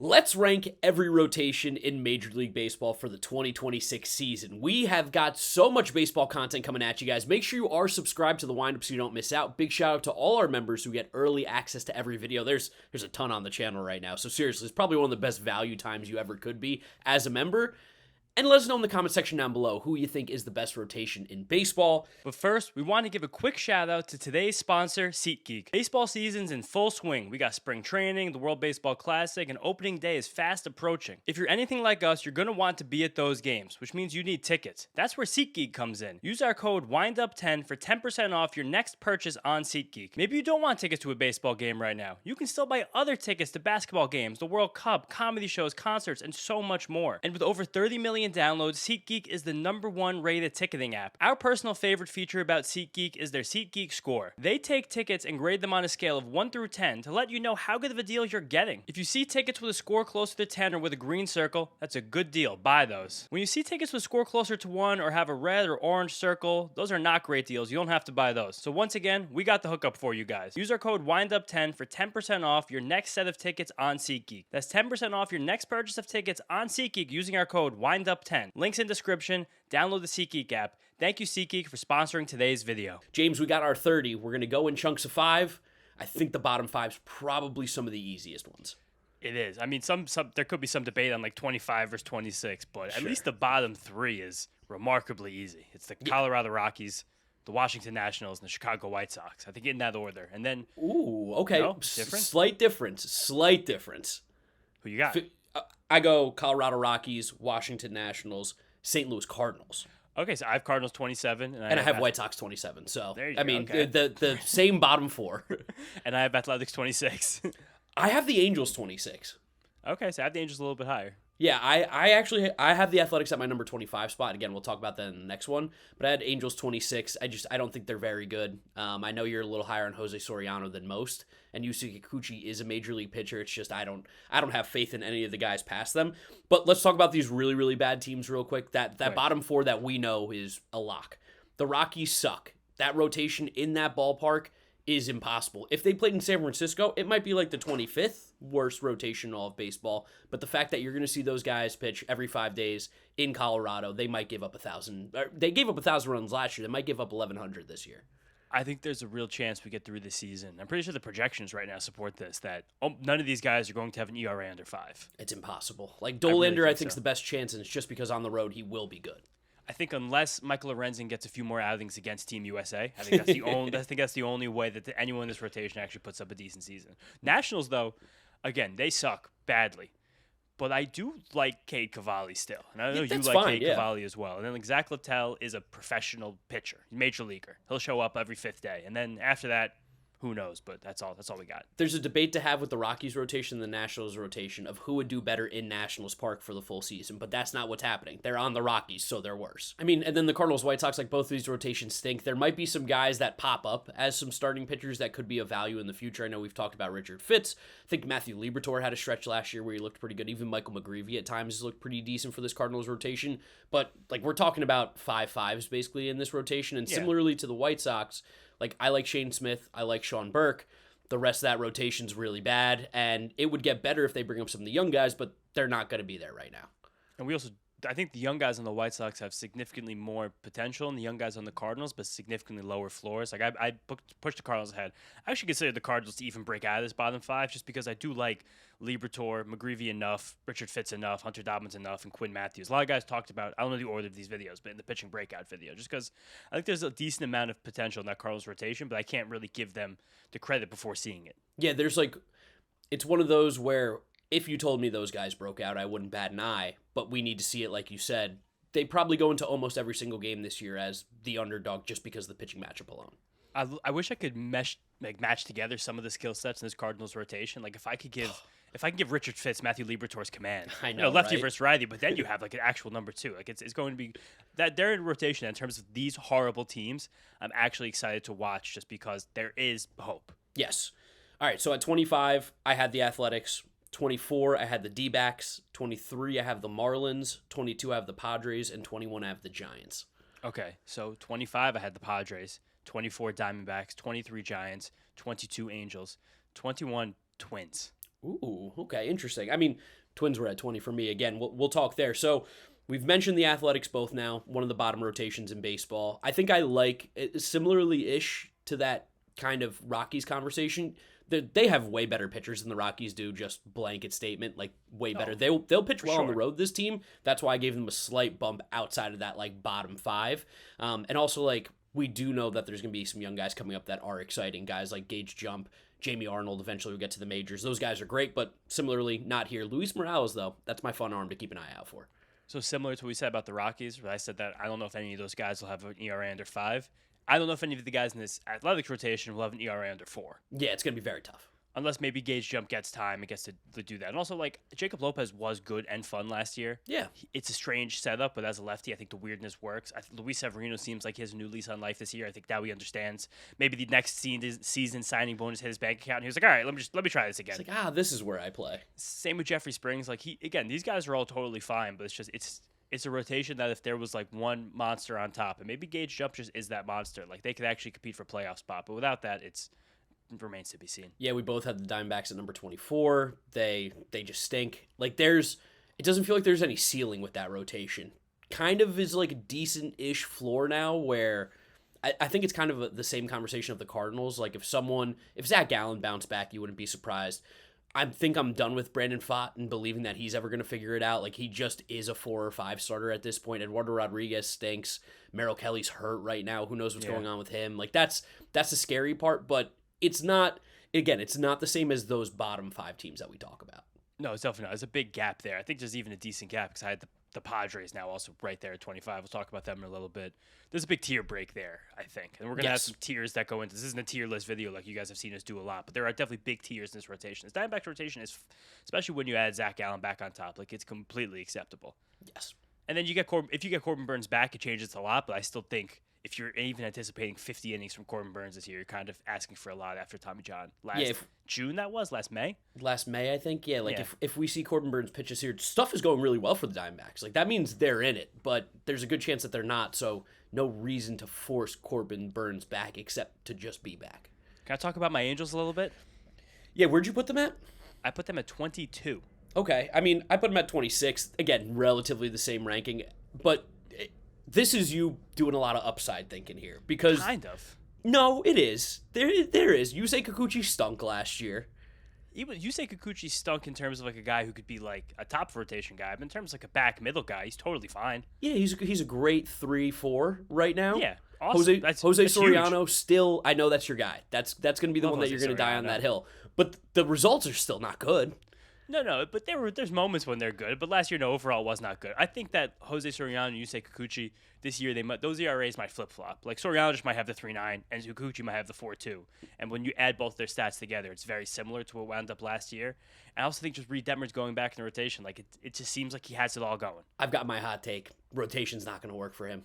Let's rank every rotation in Major League Baseball for the 2026 season. We have got so much baseball content coming at you guys. Make sure you are subscribed to the Windup so you don't miss out. Big shout out to all our members who get early access to every video. There's a ton on the channel right now. So seriously, it's probably one of the best value times you ever could be as a member. And let us know in the comment section down below who you think is the best rotation in baseball. But first, we want to give a quick shout out to today's sponsor, SeatGeek. Baseball season's in full swing. We got spring training, the World Baseball Classic, and opening day is fast approaching. If you're anything like us, you're going to want to be at those games, which means you need tickets. That's where SeatGeek comes in. Use our code WINDUP10 for 10% off your next purchase on SeatGeek. Maybe you don't want tickets to a baseball game right now. You can still buy other tickets to basketball games, the World Cup, comedy shows, concerts, and so much more. And with over 30 million downloads, SeatGeek is the #1 rated ticketing app. Our personal favorite feature about SeatGeek is their SeatGeek score. They take tickets and grade them on a scale of 1 through 10 to let you know how good of a deal you're getting. If you see tickets with a score closer to 10 or with a green circle, that's a good deal. Buy those. When you see tickets with a score closer to 1 or have a red or orange circle, those are not great deals. You don't have to buy those. So once again, we got the hookup for you guys. Use our code WINDUP10 for 10% off your next set of tickets on SeatGeek. That's 10% off your next purchase of tickets on SeatGeek using our code WINDUP10. Links in description. Download the SeatGeek app. Thank you, SeatGeek, for sponsoring today's video. James, we got our 30. We're going to go in chunks of 5. I think the bottom 5's probably some of the easiest ones. It is. I mean, some there could be some debate on like 25 versus 26, but at least the bottom 3 is remarkably easy. It's the Colorado Rockies, the Washington Nationals, and the Chicago White Sox. I think in that order. And then... Ooh, okay. No? Different? Slight difference. Who you got? I go Colorado Rockies, Washington Nationals, St. Louis Cardinals. Okay, so I have Cardinals 27. And I have White Sox 27. So, I mean, okay. the same bottom 4. And I have Athletics 26. I have the Angels 26. Okay, so I have the Angels a little bit higher. Yeah, I actually have the Athletics at my number 25 spot. Again, we'll talk about that in the next one. But I had Angels 26. I don't think they're very good. I know you're a little higher on Jose Soriano than most, and Yusei Kikuchi is a major league pitcher. It's just I don't have faith in any of the guys past them. But let's talk about these really, really bad teams real quick. That right. Bottom 4 that we know is a lock. The Rockies suck. That rotation in that ballpark is impossible. If they played in San Francisco, it might be like the 25th worst rotation in all of baseball. But the fact that you're going to see those guys pitch every 5 days in Colorado, they might give up 1,000. They gave up 1,000 runs last year. They might give up 1,100 this year. I think there's a real chance we get through the season. I'm pretty sure the projections right now support this, that none of these guys are going to have an ERA under 5. It's impossible. Like Dollander, I think is the best chance, and it's just because on the road he will be good. I think unless Michael Lorenzen gets a few more outings against Team USA, I think that's the only. I think that's the only way that anyone in this rotation actually puts up a decent season. Nationals, though, again, they suck badly, but I do like Cade Cavalli still, and I know you like Cade Cavalli as well. And then like Zach Littell is a professional pitcher, major leaguer. He'll show up every 5th day, and then after that, who knows? But that's all we got. There's a debate to have with the Rockies rotation and the Nationals rotation of who would do better in Nationals Park for the full season, but that's not what's happening. They're on the Rockies, so they're worse. I mean, and then the Cardinals, White Sox, like both of these rotations stink. There might be some guys that pop up as some starting pitchers that could be of value in the future. I know we've talked about Richard Fitz. I think Matthew Liberatore had a stretch last year where he looked pretty good. Even Michael McGreevy at times looked pretty decent for this Cardinals rotation. But like we're talking about 5-5s basically in this rotation, and similarly to the White Sox, like I like Shane Smith, I like Sean Burke. The rest of that rotation's really bad, and it would get better if they bring up some of the young guys, but they're not going to be there right now. And I think the young guys on the White Sox have significantly more potential than the young guys on the Cardinals, but significantly lower floors. Like I pushed the Cardinals ahead. I actually consider the Cardinals to even break out of this bottom 5 just because I do like Liberatore, McGreevy enough, Richard Fitz enough, Hunter Dobbins enough, and Quinn Matthews. A lot of guys talked about, I don't know the order of these videos, but in the pitching breakout video, just because I think there's a decent amount of potential in that Cardinals rotation, but I can't really give them the credit before seeing it. Yeah, it's one of those where if you told me those guys broke out, I wouldn't bat an eye, but we need to see it like you said. They probably go into almost every single game this year as the underdog just because of the pitching matchup alone. I wish I could match together some of the skill sets in this Cardinals rotation. Like if I could give Richard Fitz Matthew Liberatore's command. I know, lefty right? versus righty, but then you have like an actual number 2. Like it's going to be that they're in rotation in terms of these horrible teams. I'm actually excited to watch just because there is hope. Yes. All right, so at 25, I had the Athletics. 24, I had the D-backs. 23, I have the Marlins. 22, I have the Padres. And 21, I have the Giants. Okay, so 25, I had the Padres. 24, Diamondbacks. 23, Giants. 22, Angels. 21, Twins. Ooh, okay, interesting. I mean, Twins were at 20 for me. Again, we'll talk there. So we've mentioned the Athletics both now, one of the bottom rotations in baseball. I think I like it similarly-ish to that kind of Rockies conversation. They have way better pitchers than the Rockies do, just blanket statement, like way better. They'll pitch well on the road, this team. That's why I gave them a slight bump outside of that like bottom five. And also like we do know that there's going to be some young guys coming up that are exciting. Guys like Gage Jump, Jamie Arnold eventually will get to the majors. Those guys are great, but similarly not here. Luis Morales, though, that's my fun arm to keep an eye out for. So similar to what we said about the Rockies, where I said that I don't know if any of those guys will have an ERA under 5. I don't know if any of the guys in this Athletics rotation will have an ERA under 4. Yeah, it's going to be very tough. Unless maybe Gage Jump gets time and gets to do that. And also, like, Jacob Lopez was good and fun last year. Yeah. It's a strange setup, but as a lefty, I think the weirdness works. Luis Severino seems like he has a new lease on life this year. I think now he understands. Maybe the next season signing bonus hit his bank account, and he was like, all right, let me try this again. It's like, this is where I play. Same with Jeffrey Springs. Like, these guys are all totally fine, but it's a rotation that if there was like one monster on top, and maybe Gage Jump just is that monster, like they could actually compete for a playoff spot. But without that, it remains to be seen. Yeah, we both had the Diamondbacks at number 24. They just stink. Like it doesn't feel like there's any ceiling with that rotation. Kind of is like a decent-ish floor now where I think it's kind of the same conversation of the Cardinals. Like if Zach Gallen bounced back, you wouldn't be surprised. I think I'm done with Brandon Pfaadt and believing that he's ever going to figure it out. Like he just is a 4 or 5 starter at this point. Eduardo Rodriguez stinks. Merrill Kelly's hurt right now. Who knows what's going on with him? Like that's the scary part, but it's not the same as those bottom 5 teams that we talk about. No, it's definitely not. There's a big gap there. I think there's even a decent gap because I had the Padres now also right there at 25. We'll talk about them in a little bit. There's a big tier break there, I think. And we're going to have some tiers that go into this. Isn't a tier list video like you guys have seen us do a lot, but there are definitely big tiers in this rotation. This Diamondback rotation is, especially when you add Zach Gallen back on top, like it's completely acceptable. Yes. And then if you get Corbin Burns back, it changes a lot, but I still think if you're even anticipating 50 innings from Corbin Burns this year, you're kind of asking for a lot after Tommy John. Last May? Last May, I think. Yeah, if we see Corbin Burns pitch this year, stuff is going really well for the Diamondbacks. Like, that means they're in it, but there's a good chance that they're not, so no reason to force Corbin Burns back except to just be back. Can I talk about my Angels a little bit? Yeah, where'd you put them at? I put them at 22. Okay, I mean, I put them at 26. Again, relatively the same ranking, but this is you doing a lot of upside thinking here because kind of. No, it is. There is. Yusei Kikuchi stunk last year. Yusei Kikuchi stunk in terms of like a guy who could be like a top rotation guy, but in terms of like a back middle guy, he's totally fine. Yeah, he's a great 3-4 right now. Yeah, awesome. Jose Soriano huge. Still, I know that's your guy. That's going to be the one that you're going to die on that hill. But the results are still not good. No, but there's moments when they're good, but last year, overall was not good. I think that Jose Soriano and Yusei Kikuchi this year, those ERAs might flip-flop. Like, Soriano just might have the 3.9, and Kikuchi might have the 4.2. And when you add both their stats together, it's very similar to what wound up last year. And I also think just Reed Detmer's going back in the rotation. Like, it just seems like he has it all going. I've got my hot take. Rotation's not going to work for him.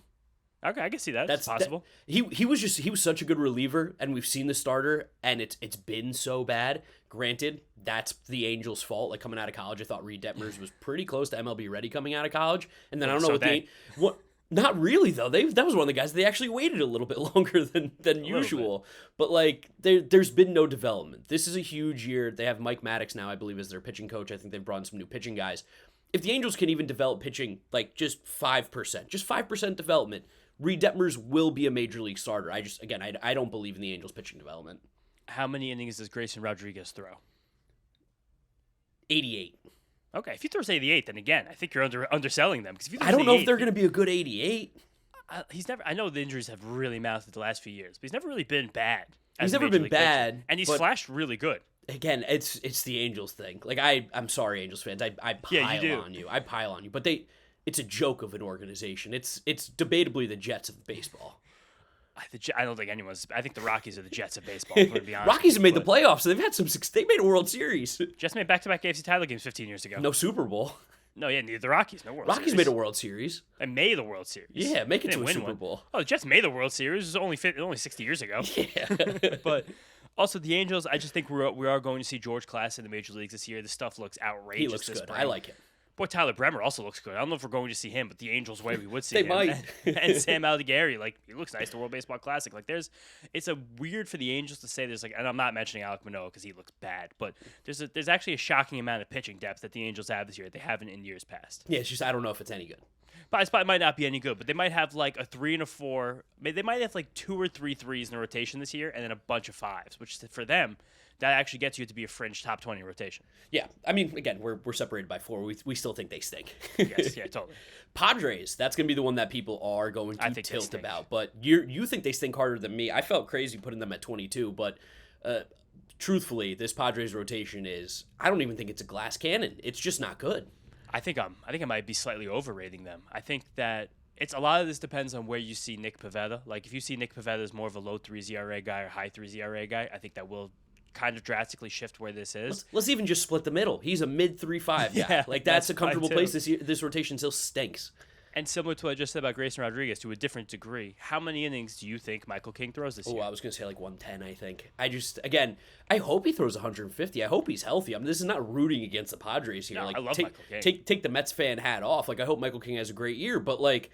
Okay, I can see that. That's possible. He was such a good reliever, and we've seen the starter, and it's been so bad. Granted, that's the Angels' fault. Like coming out of college, I thought Reed Detmers was pretty close to MLB ready coming out of college, and then I don't know what. Not really though. That was one of the guys they actually waited a little bit longer than usual. But like there's been no development. This is a huge year. They have Mike Maddox now, I believe, as their pitching coach. I think they've brought in some new pitching guys. If the Angels can even develop pitching like just 5% development, Reed Detmers will be a major league starter. I don't believe in the Angels pitching development. How many innings does Grayson Rodriguez throw? 88. Okay, if he throws 88, then again, I think you're underselling them. I don't know if they're going to be a good 88. I know the injuries have really mounted the last few years, but he's never really been bad. He's never been bad, pitcher. And he's flashed really good. Again, it's the Angels thing. Like I'm sorry, Angels fans. I pile on you. I pile on you. But it's a joke of an organization. It's debatably the Jets of baseball. I don't think anyone's. I think the Rockies are the Jets of baseball. I'm going to be honest. Rockies have made the playoffs. So they've had they made a World Series. Jets made back-to-back AFC title games 15 years ago. No Super Bowl. No, yeah, neither the Rockies. No World Series. Rockies made a World Series. And made the World Series. Yeah, make it to a Super Bowl. Oh, the Jets made the World Series. It was only 60 years ago. Yeah. But also the Angels, I just think we are going to see George Klass in the major leagues this year. This stuff looks outrageous. He looks good. I like him. Boy, Tyler Bremer also looks good. I don't know if we're going to see him, but the Angels way we would see They him. might. And Sam Aldigari, like, he looks nice. The World Baseball Classic. Like, it's a weird for the Angels to say there's like, and I'm not mentioning Alek Manoah because he looks bad, but there's actually a shocking amount of pitching depth that the Angels have this year. They haven't in years past. Yeah, it's just I don't know if it's any good. But it might not be any good, but they might have like a 3 and a 4. They might have like 2 or 3 threes in the rotation this year, and then a bunch of 5s, which for them, that actually gets you to be a fringe top 20 rotation. Yeah, I mean, again, we're separated by 4. We still think they stink. Yes, yeah, totally. Padres, that's going to be the one that people are going to tilt about. But you think they stink harder than me. I felt crazy putting them at 22, but truthfully, this Padres rotation I don't even think it's a glass cannon. It's just not good. I think I might be slightly overrating them. I think that a lot of this depends on where you see Nick Pivetta. Like, if you see Nick Pivetta as more of a low 3 ERA guy or high 3 ERA guy, I think that will kind of drastically shift where this is. Let's even just split the middle. He's a mid 3.5 guy. Yeah, like that's a comfortable place this year. This rotation still stinks. And similar to what I just said about Grayson Rodriguez, to a different degree, how many innings do you think Michael King throws this year? I was going to say like 110, I think. I hope he throws 150. I hope he's healthy. I mean, this is not rooting against the Padres here. No, like, I love Michael King. Take the Mets fan hat off. Like, I hope Michael King has a great year, but like,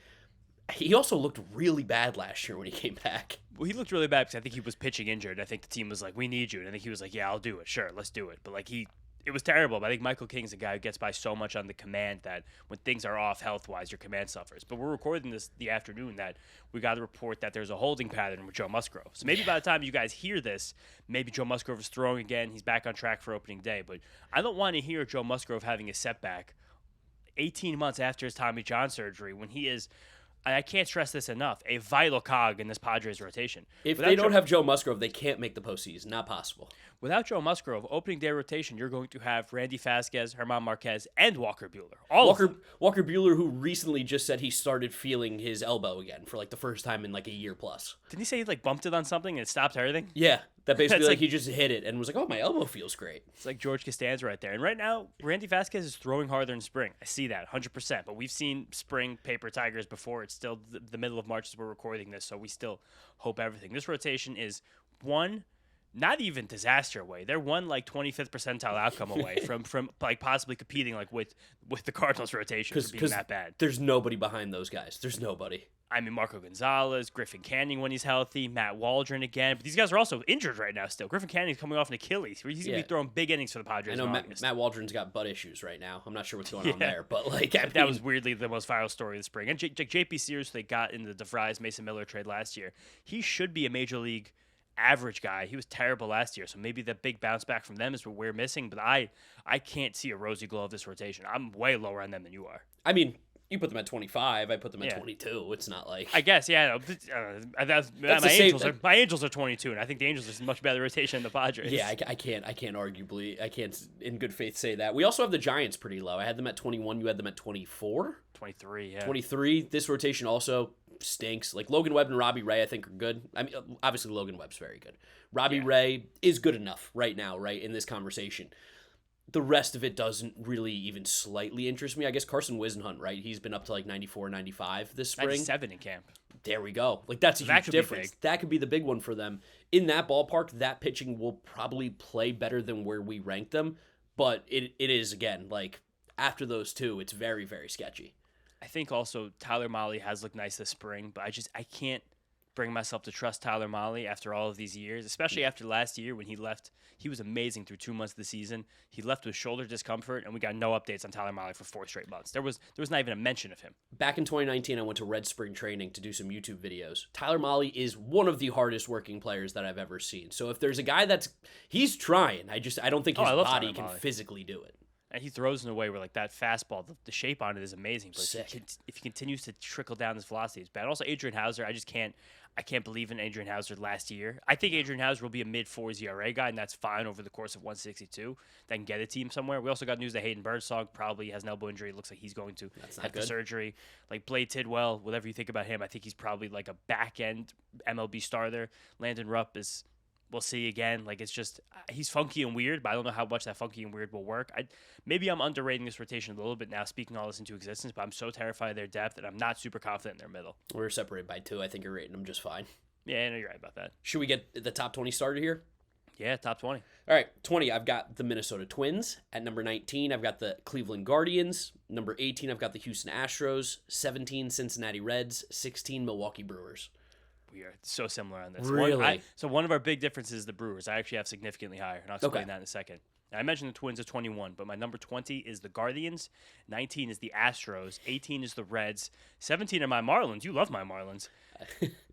he also looked really bad last year when he came back. Well, he looked really bad because I think he was pitching injured. I think the team was like, we need you. And I think he was like, yeah, I'll do it. Sure, let's do it. But like it was terrible. But I think Michael King's a guy who gets by so much on the command that when things are off health-wise, your command suffers. But we're recording this the afternoon that we got a report that there's a holding pattern with Joe Musgrove. So maybe by the time you guys hear this, maybe Joe Musgrove is throwing again. He's back on track for opening day. But I don't want to hear Joe Musgrove having a setback 18 months after his Tommy John surgery when he is – I can't stress this enough, a vital cog in this Padres rotation. If they don't have Joe Musgrove, they can't make the postseason. Not possible. Without Joe Musgrove, opening day rotation, you're going to have Randy Vasquez, German Marquez, and Walker Buehler. Walker Buehler, who recently just said he started feeling his elbow again for like the first time in like a year plus. Didn't he say he like bumped it on something and it stopped everything? Yeah, that basically like he just hit it and was like, oh, my elbow feels great. It's like George Costanza right there. And right now, Randy Vasquez is throwing harder in spring. I see that 100%. But we've seen spring paper tigers before. It's still the middle of March as we're recording this, so we still hope everything. This rotation is one, not even disaster away. They're one like 25th percentile outcome away from like possibly competing like with the Cardinals rotation for being that bad. There's nobody behind those guys. There's nobody. I mean, Marco Gonzalez, Griffin Canning when he's healthy, Matt Waldron again. But these guys are also injured right now still. Griffin Canning's coming off an Achilles. He's going to be throwing big innings for the Padres. I know Matt Waldron's got butt issues right now. I'm not sure what's going on there. But like that was weirdly the most viral story of the spring. And JP Sears, they got in the DeVries Mason Miller trade last year. He should be a major league average guy. He was terrible last year, so maybe the big bounce back from them is what we're missing. But I can't see a rosy glow of this rotation. I'm way lower on them than you are. I mean, you put them at 25. I put them at 22. It's not like I guess, yeah. My Angels are 22, and I think the Angels is a much better rotation than the Padres. Yeah, I can't in good faith say that. We also have the Giants pretty low. I had them at 21. You had them at 24. 23. Yeah. 23. This rotation also stinks. Like Logan Webb and Robbie Ray, I think are good. I mean, obviously Logan Webb's very good. Robbie Ray is good enough right now, right in this conversation. The rest of it doesn't really even slightly interest me. I guess Carson Wisenhunt, right? He's been up to like 94, 95 this spring. 97 in camp. There we go. Like that's a huge difference. That could be the big one for them. In that ballpark, that pitching will probably play better than where we rank them. But it is, again, like after those two, it's very, very sketchy. I think also Tyler Mahle has looked nice this spring, but I can't bring myself to trust Tyler Mahle after all of these years, especially after last year when he left. He was amazing through 2 months of the season. He left with shoulder discomfort, and we got no updates on Tyler Mahle for 4 straight months. There was not even a mention of him. Back in 2019, I went to Red Spring Training to do some YouTube videos. Tyler Mahle is one of the hardest working players that I've ever seen. So if there's a guy he's trying. I don't think his body can physically do it. And he throws in a way where like that fastball, the shape on it is amazing. But Sick. if he continues to trickle down his velocity, it's bad. Also, Adrian Hauser, I can't believe in Adrian Hauser last year. I think Adrian Hauser will be a mid-4s ERA guy, and that's fine over the course of 162. That can get a team somewhere. We also got news that Hayden Birdsong probably has an elbow injury. It looks like he's going to have the surgery. Like Blade Tidwell, whatever you think about him, I think he's probably like a back-end MLB starter. Landon Rupp is... We'll see again. Like, it's just, he's funky and weird, but I don't know how much that funky and weird will work. Maybe I'm underrating this rotation a little bit now, speaking all this into existence, but I'm so terrified of their depth that I'm not super confident in their middle. We're separated by 2. I think you're rating them just fine. Yeah, I know you're right about that. Should we get the top 20 started here? Yeah, top 20. All right, 20, I've got the Minnesota Twins. At number 19, I've got the Cleveland Guardians. Number 18, I've got the Houston Astros. 17, Cincinnati Reds. 16, Milwaukee Brewers. We are so similar on this. Really? So one of our big differences is the Brewers. I actually have significantly higher, and I'll explain that in a second. And I mentioned the Twins at 21, but my number 20 is the Guardians. 19 is the Astros. 18 is the Reds. 17 are my Marlins. You love my Marlins.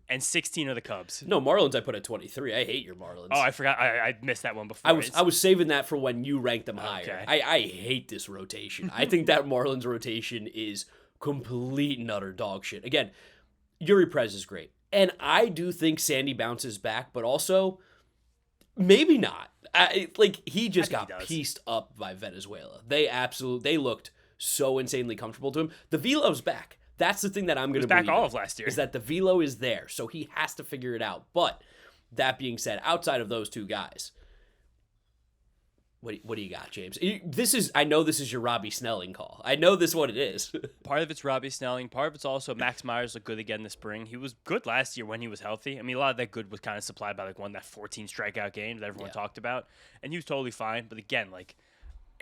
And 16 are the Cubs. No, Marlins I put at 23. I hate your Marlins. Oh, I forgot. I missed that one before. I was saving that for when you ranked them higher. Okay. I hate this rotation. I think that Marlins rotation is complete and utter dog shit. Again, Yuri Perez is great. And I do think Sandy bounces back, but also maybe not. He just got pieced up by Venezuela. They looked so insanely comfortable to him. The velo's back. That's the thing that I'm going to believe back all of last year. Is that the velo is there, so he has to figure it out. But that being said, outside of those two guys, what do you got, James? I know this is your Robbie Snelling call. I know this is what it is. Part of it's Robbie Snelling. Part of it's also Max Myers looked good again this spring. He was good last year when he was healthy. I mean, a lot of that good was kind of supplied by that 14 strikeout game that everyone talked about, and he was totally fine. But again,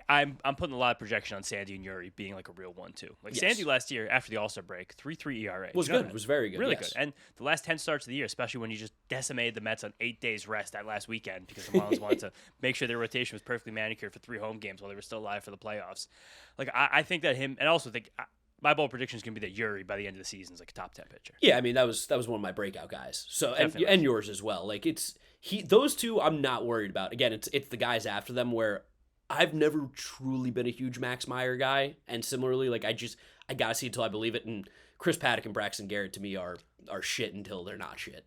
I'm putting a lot of projection on Sandy and Yuri being a real 1-2. Sandy last year after the All-Star break, 3.3 ERA. Was good. It was very good. Really good. And the last 10 starts of the year, especially when you just decimated the Mets on 8 days rest that last weekend because the Marlins wanted to make sure their rotation was perfectly manicured for 3 home games while they were still alive for the playoffs. I think that him, and I also think my bold prediction is going to be that Yuri by the end of the season is a top 10 pitcher. Yeah, I mean that was one of my breakout guys. So and yours as well. Those two I'm not worried about. Again, it's the guys after them where I've never truly been a huge Max Meyer guy, and similarly, I gotta see it until I believe it. And Chris Paddock and Braxton Garrett to me are shit until they're not shit.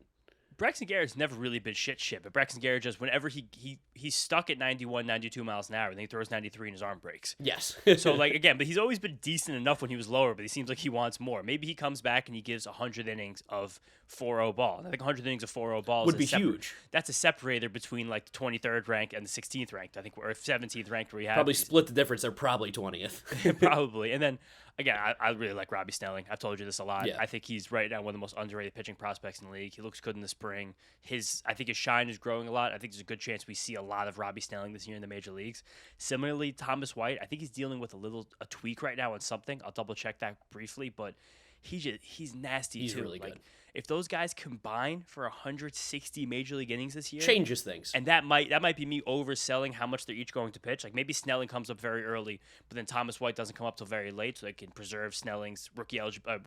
Braxton Garrett's never really been shit, but Braxton Garrett just, whenever he's stuck at 91, 92 miles an hour, and then he throws 93 and his arm breaks. Yes. So, again, but he's always been decent enough when he was lower, but he seems like he wants more. Maybe he comes back and he gives 100 innings of 4-0 ball. And I think 100 innings of 4-0 balls would be huge. That's a separator between, the 23rd ranked and the 16th ranked, I think, or 17th ranked where we have. Probably split the difference. They're probably 20th. Probably. And then, again, I really like Robbie Snelling. I've told you this a lot. Yeah. I think he's right now one of the most underrated pitching prospects in the league. He looks good in the spring. I think his shine is growing a lot. I think there's a good chance we see a lot of Robbie Snelling this year in the major leagues. Similarly, Thomas White, I think he's dealing with a tweak right now on something. I'll double check that briefly, but he's nasty too. He's really good. If those guys combine for 160 major league innings this year, changes things. And that might be me overselling how much they're each going to pitch. Maybe Snelling comes up very early, but then Thomas White doesn't come up till very late, so they can preserve Snelling's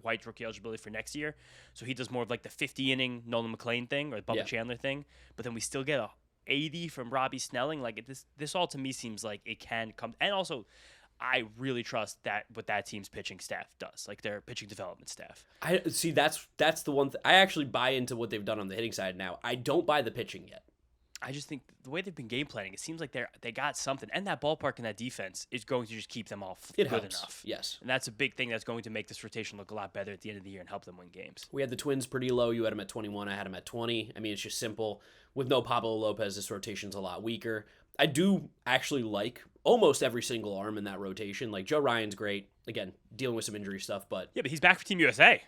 White's rookie eligibility for next year. So he does more of the 50 inning Nolan McLean thing or the Bubba Chandler thing, but then we still get a 80 from Robbie Snelling. This all to me seems like it can come, and also, I really trust that what that team's pitching staff does, their pitching development staff. I see. That's the one. I actually buy into what they've done on the hitting side now. I don't buy the pitching yet. I just think the way they've been game planning, it seems like they got something, and that ballpark and that defense is going to just keep them all good enough. Yes, and that's a big thing that's going to make this rotation look a lot better at the end of the year and help them win games. We had the Twins pretty low. You had them at 21. I had them at 20. I mean, it's just simple. With no Pablo Lopez, this rotation's a lot weaker. I do actually like almost every single arm in that rotation. Joe Ryan's great. Again, dealing with some injury stuff, but yeah, but he's back for Team USA.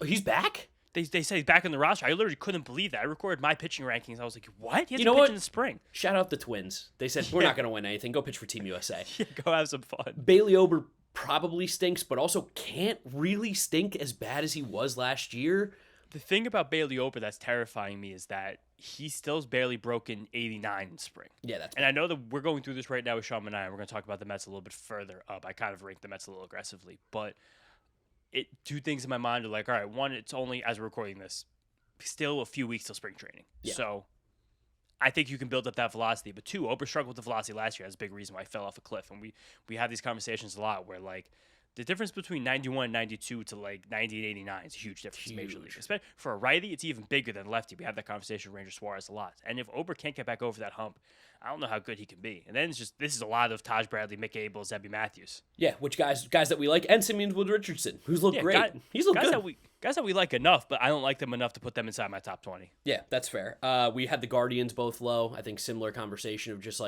Oh, he's back? They say he's back on the roster. I literally couldn't believe that. I recorded my pitching rankings. I was like, what? He hasn't pitched in the spring. Shout out the Twins. They said, we're not going to win anything. Go pitch for Team USA. Yeah, go have some fun. Bailey Ober probably stinks, but also can't really stink as bad as he was last year. The thing about Bailey Ober that's terrifying me is that he still's barely broken 89 in spring. Yeah, that's and I know that we're going through this right now with Sean Manaea. We're going to talk about the Mets a little bit further up. I kind of ranked the Mets a little aggressively, but two things in my mind are all right, one, it's only, as we're recording this, still a few weeks till spring training. Yeah. So I think you can build up that velocity. But two, Ober struggled with the velocity last year. That's a big reason why he fell off a cliff. And we have these conversations a lot where the difference between 91 and 92 to 90 and 89 is a huge difference in Major League. Especially for a righty, it's even bigger than lefty. We have that conversation with Ranger Suarez a lot. And if Ober can't get back over that hump, I don't know how good he can be. And then this is a lot of Taj Bradley, Mick Abel, Zebby Matthews. Yeah, which guys that we like, and Simeon Wood Richardson, who's looked great. He's looked good. Guys that we like enough, but I don't like them enough to put them inside my top 20. Yeah, that's fair. We had the Guardians both low. I think similar conversation of just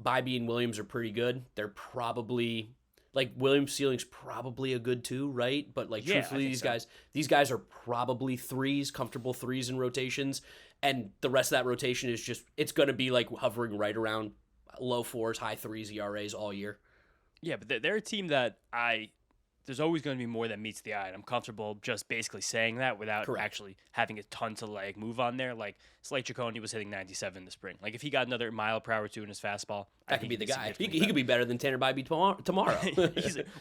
Bybee and Williams are pretty good. They're probably Like Williams Ceiling's probably a good 2, right? But like Yeah, truthfully, I think so. these guys are probably 3s, comfortable 3s in rotations, and the rest of that rotation is just it's going to be like hovering right around low 4s, high 3s ERAs all year. Yeah, but they're a team that there's always going to be more than meets the eye. And I'm comfortable just basically saying that without Correct. actually having a ton to like move on there. Like Slate Ciccone was hitting 97 in the spring. Like if he got another mile per hour 2 in his fastball, That could be the guy. He could be better than Tanner Bybee tomorrow.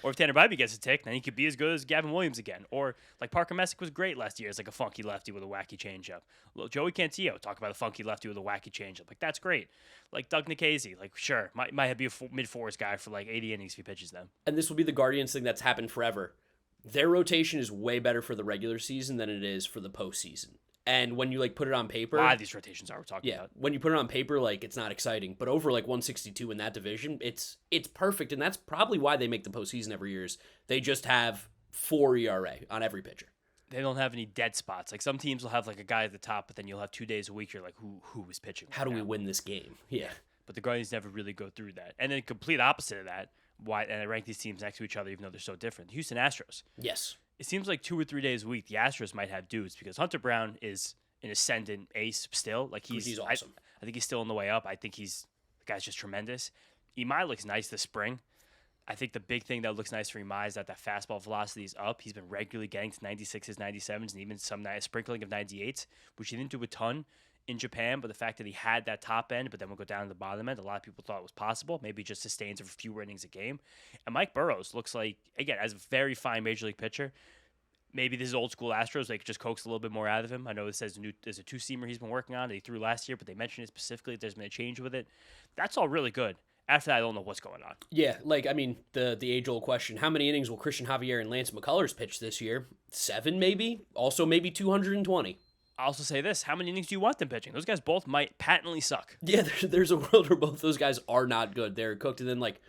Or if Tanner Bybee gets a tick, then he could be as good as Gavin Williams again. Or like Parker Messick was great last year as like a funky lefty with a wacky changeup. Well, Joey Cantillo, talk about a funky lefty with a wacky changeup. Like that's great. Like Doug Nikhazy, like sure, might be a mid-4s guy for like 80 innings if he pitches them. And this will be the Guardians thing that's happened forever. Their rotation is way better for the regular season than it is for the postseason. And when you like put it on paper, A lot of these rotations we're talking about. when you put it on paper, like it's not exciting. But over like 162 in that division, it's perfect, and that's probably why they make the postseason every year. Is they just have 4 ERA on every pitcher. They don't have any dead spots. Like some teams will have like a guy at the top, but then you'll have 2 days a week. You're like, who is pitching? How do we win this game? Yeah. But the Guardians never really go through that. And then complete opposite of that. Why? And I rank these teams next to each other, even though they're so different. The Houston Astros. Yes. It seems like 2 or 3 days a week the Astros might have dudes because Hunter Brown is an ascendant ace still. Like he's awesome. I think he's still on the way up. I think the guy's just tremendous. Imai looks nice this spring. I think the big thing that looks nice for Imai is that fastball velocity is up. He's been regularly getting to 96s, 97s, and even some nice sprinkling of 98s, which he didn't do a ton in Japan. But the fact that he had that top end, but then we'll go down to the bottom end, a lot of people thought it was possible. Maybe just sustains a few innings a game. And Mike Burrows looks like, again, as a very fine major league pitcher. Maybe this is old school Astros. They could just coax a little bit more out of him. I know it says there's a 2-seamer he's been working on that he threw last year, but they mentioned it specifically. There's been a change with it. That's all really good. After that, I don't know what's going on. Yeah, like, I mean, the age-old question, how many innings will Christian Javier and Lance McCullers pitch this year? 7, maybe? Also, maybe 220. I'll also say this. How many innings do you want them pitching? Those guys both might patently suck. Yeah, there's a world where both those guys are not good. They're cooked. And then, like,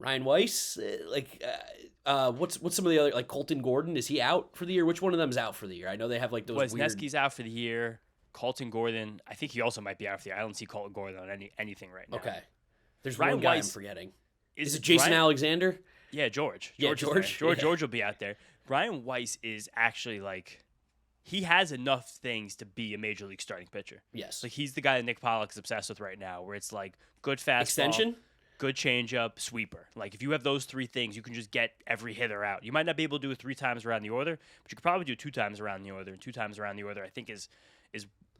Ryan Weiss, what's some of the other, like, Colton Gordon, is he out for the year? Which one of them's out for the year? I know they have, like, those Wisniewski's out for the year. Colton Gordon, I think he also might be out for the year. I don't see Colton Gordon on anything right now. Okay. There's Ryan one guy Weiss, I'm forgetting. Is it Jason Alexander? Yeah, George. Yeah, George. Yeah. George will be out there. Ryan Weiss is actually like, he has enough things to be a major league starting pitcher. Yes. Like he's the guy that Nick Pollock is obsessed with right now, where it's like good fastball, Extension? good changeup, sweeper. Like if you have those 3 things, you can just get every hitter out. You might not be able to do it 3 times around the order, but you could probably do it 2 times around the order, and 2 times around the order. I think is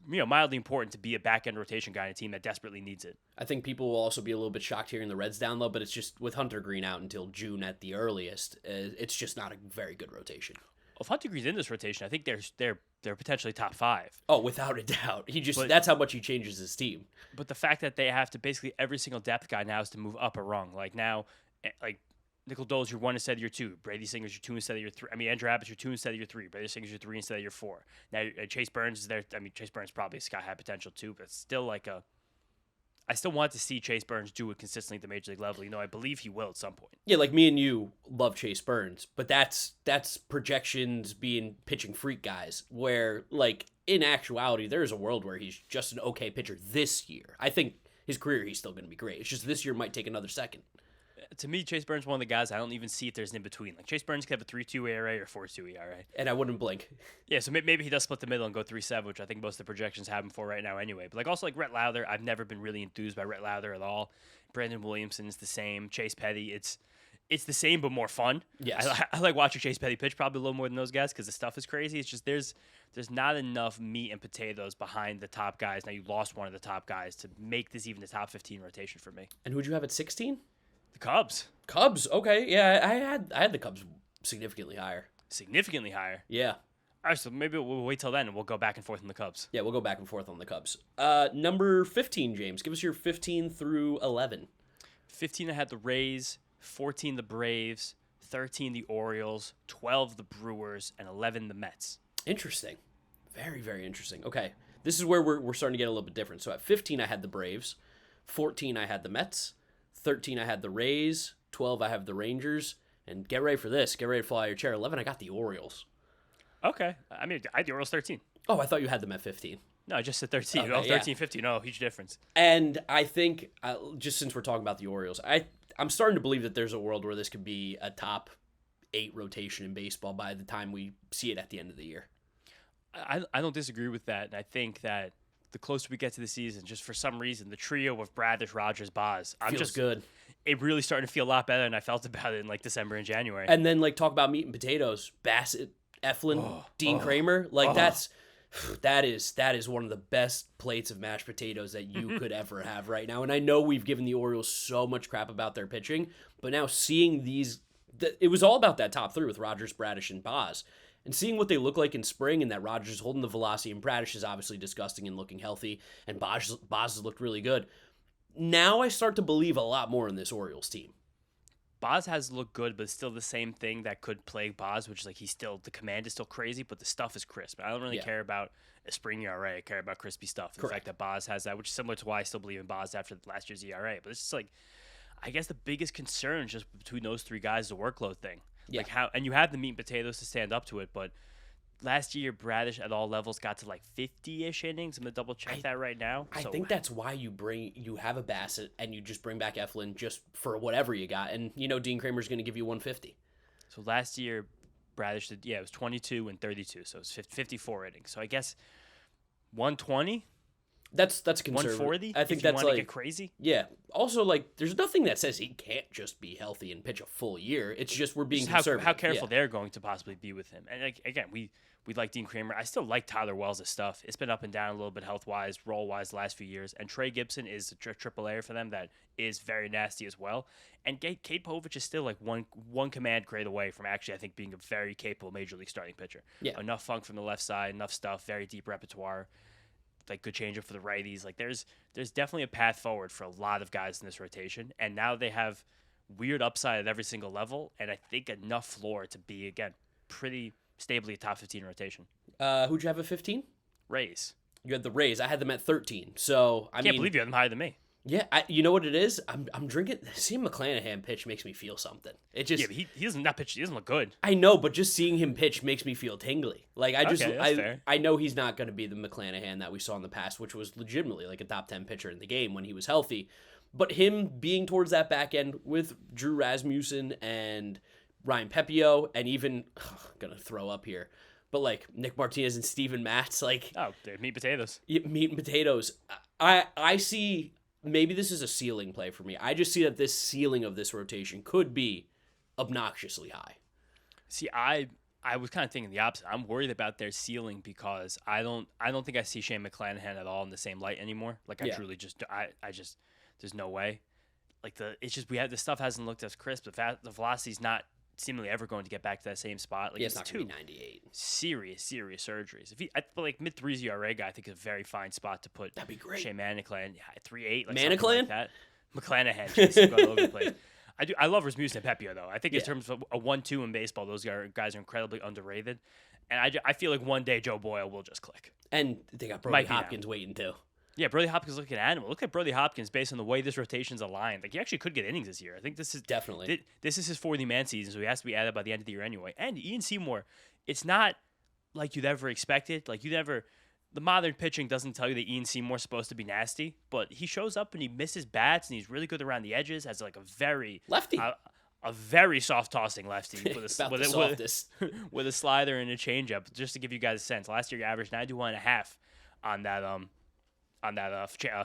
mildly important to be a back end rotation guy in a team that desperately needs it. I think people will also be a little bit shocked hearing the Reds down low, but it's just with Hunter Green out until June at the earliest, it's just not a very good rotation. Well, if Hunter Green's in this rotation, I think they're potentially top 5. Oh, without a doubt. That's how much he changes his team. But the fact that they have to basically every single depth guy now is to move up a rung. Like now, like Nickel Dole's your 1 instead of your 2. Brady Singer's your 2 instead of your 3. I mean, Andrew Abbott's your 2 instead of your 3. Brady Singer's your 3 instead of your 4. Now Chase Burns is there. I mean, Chase Burns probably sky high potential too, but it's still like I still want to see Chase Burns do it consistently at the major league level. I believe he will at some point. Yeah, like me and you love Chase Burns, but that's projections being pitching freak guys, where like in actuality, there's a world where he's just an okay pitcher this year. I think his career, he's still going to be great. It's just this year might take another second. To me, Chase Burns is one of the guys I don't even see if there's an in-between. Like, Chase Burns could have a 3.2 ERA or 4.2 ERA. And I wouldn't blink. Yeah, so maybe he does split the middle and go 3.7, which I think most of the projections have him for right now anyway. But, like, also, like, Rhett Lowther, I've never been really enthused by Rhett Lowther at all. Brandon Williamson is the same. Chase Petty, it's the same but more fun. Yes. I like watching Chase Petty pitch probably a little more than those guys because the stuff is crazy. It's just there's not enough meat and potatoes behind the top guys. Now, you lost one of the top guys to make this even the top 15 rotation for me. And who'd you have at 16? The Cubs. Cubs, okay. Yeah, I had the Cubs significantly higher. Significantly higher. Yeah. All right, so maybe we'll wait till then and we'll go back and forth on the Cubs. Yeah, we'll go back and forth on the Cubs. Number 15, James. Give us your 15 through 11. 15, I had the Rays. 14, the Braves. 13, the Orioles. 12, the Brewers. And 11, the Mets. Interesting. Very, very interesting. Okay, this is where we're starting to get a little bit different. So at 15, I had the Braves. 14, I had the Mets. 13, I had the Rays. 12, I have the Rangers. And get ready for this. Get ready to fly out your chair. 11, I got the Orioles. Okay. I mean, I had the Orioles 13. Oh, I thought you had them at 15. No, I just said 13. Okay, 13, 15. No, huge difference. And I think, just since we're talking about the Orioles, I I'm starting to believe that there's a world where this could be a top 8 rotation in baseball by the time we see it at the end of the year. I don't disagree with that. And I think that the closer we get to the season, just for some reason, the trio of Bradish, Rogers, Boz, Feels good. It really starting to feel a lot better than I felt about it in like December and January. And then like talk about meat and potatoes, Bassett, Eflin, Dean Kramer, like that is one of the best plates of mashed potatoes that you could ever have right now. And I know we've given the Orioles so much crap about their pitching, but now seeing these, it was all about that top 3 with Rogers, Bradish, and Boz. And seeing what they look like in spring, and that Rogers is holding the velocity, and Bradish is obviously disgusting and looking healthy, and Boz has looked really good. Now I start to believe a lot more in this Orioles team. Boz has looked good, but it's still the same thing that could plague Boz, which is like the command is still crazy, but the stuff is crisp. I don't really care about a spring ERA. I care about crispy stuff. The fact that Boz has that, which is similar to why I still believe in Boz after last year's ERA. But it's just like, I guess the biggest concern just between those 3 guys is the workload thing. Yeah. Like and you have the meat and potatoes to stand up to it, but last year Bradish at all levels got to like 50-ish innings. I'm gonna double check that right now. I think that's why you have a Bassett and you just bring back Eflin just for whatever you got, and Dean Kramer's gonna give you 150. So last year Bradish did, it was 22 and 32, so it's 54 innings. So I guess 120. That's conservative. 140. I think that's like get crazy. Yeah. Also, like, there's nothing that says he can't just be healthy and pitch a full year. It's just we're being conservative. How careful they're going to possibly be with him. And like, again, we like Dean Kramer. I still like Tyler Wells' stuff. It's been up and down a little bit health wise, role wise, the last few years. And Trey Gibson is a triple A for them that is very nasty as well. And Cade Povich is still like one command grade away from actually, I think, being a very capable major league starting pitcher. Yeah. Enough funk from the left side, enough stuff, very deep repertoire. Like good changeup for the righties. Like there's definitely a path forward for a lot of guys in this rotation, and now they have weird upside at every single level, and I think enough floor to be again pretty stably a top 15 rotation. Who'd you have at 15? Rays. You had the Rays. I had them at 13. So I can't believe you had them higher than me. Yeah, you know what it is? I'm drinking. Seeing McClanahan pitch makes me feel something. It just but he doesn't not pitch. He doesn't look good. I know, but just seeing him pitch makes me feel tingly. Like fair. I know he's not going to be the McClanahan that we saw in the past, which was legitimately like a top 10 pitcher in the game when he was healthy. But him being towards that back end with Drew Rasmussen and Ryan Pepio, and even gonna throw up here, but like Nick Martinez and Steven Matz, like they're meat potatoes. Meat and potatoes. I see. Maybe this is a ceiling play for me. I just see that this ceiling of this rotation could be obnoxiously high. See, I was kind of thinking the opposite. I'm worried about their ceiling because I don't think I see Shane McClanahan at all in the same light anymore. Like I truly just there's no way. Like the stuff hasn't looked as crisp. The velocity's not seemingly ever going to get back to that same spot. Like it's not going to be 98. Serious surgeries. If I feel like mid-3s ERA guy, I think is a very fine spot to put. That'd be great. Shane Maniclan, 3.8, like Maniclan? Like that. McClanahan, jeez, going all over the place. I love Rasmussen and Pepio though. I think in terms of a 1-2 in baseball, those guys are incredibly underrated. And I feel like one day Joe Boyle will just click. And they got Brody Hopkins waiting too. Yeah, Brody Hopkins looking at animal. Look at Brody Hopkins based on the way this rotation's aligned. Like he actually could get innings this year. I think this is definitely this is his 40-man season, so he has to be added by the end of the year anyway. And Ian Seymour, it's not like you'd ever expected. Like the modern pitching doesn't tell you that Ian Seymour's supposed to be nasty, but he shows up and he misses bats and he's really good around the edges. Has like a very lefty. A very soft tossing lefty with a slider and a changeup. Just to give you guys a sense, last year he averaged 91.5 on that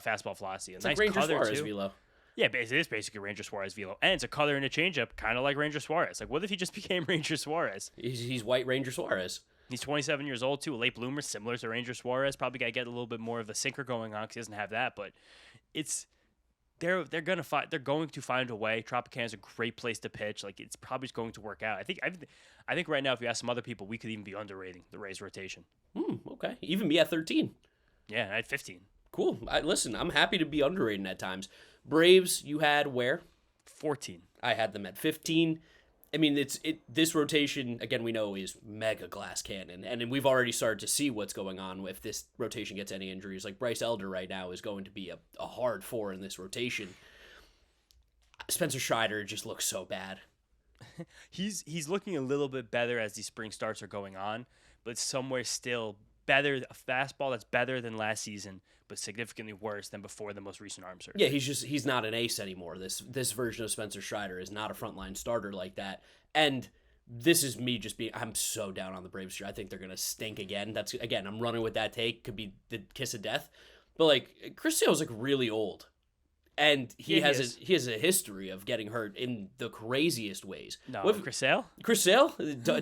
fastball velocity. It's nice like Ranger Suarez velo. Yeah, it is basically Ranger Suarez velo, and it's a cutter and a changeup, kind of like Ranger Suarez. Like, what if he just became Ranger Suarez? He's white Ranger Suarez. He's 27 years old too, a late bloomer, similar to Ranger Suarez. Probably got to get a little bit more of a sinker going on because he doesn't have that. But they're going to find a way. Tropicana's a great place to pitch. Like it's probably going to work out. I think right now, if you ask some other people, we could even be underrating the Rays rotation. Okay, even me at 13. Yeah, I had 15. Cool. Listen, I'm happy to be underrated at times. Braves, you had where? 14. I had them at 15. I mean, this rotation, again, we know is mega glass cannon. And we've already started to see what's going on if this rotation gets any injuries. Like Bryce Elder right now is going to be a hard 4 in this rotation. Spencer Strider just looks so bad. He's looking a little bit better as these spring starts are going on, but somewhere still better, a fastball that's better than last season, but significantly worse than before the most recent arm surgery. Yeah, he's not an ace anymore. This version of Spencer Strider is not a frontline starter like that. And this is me just being, I'm so down on the Braves. I think they're going to stink again. I'm running with that take. Could be the kiss of death. But, like, Chris Sale's, like, really old. And he has a history of getting hurt in the craziest ways. No, Chris Sale? Chris Sale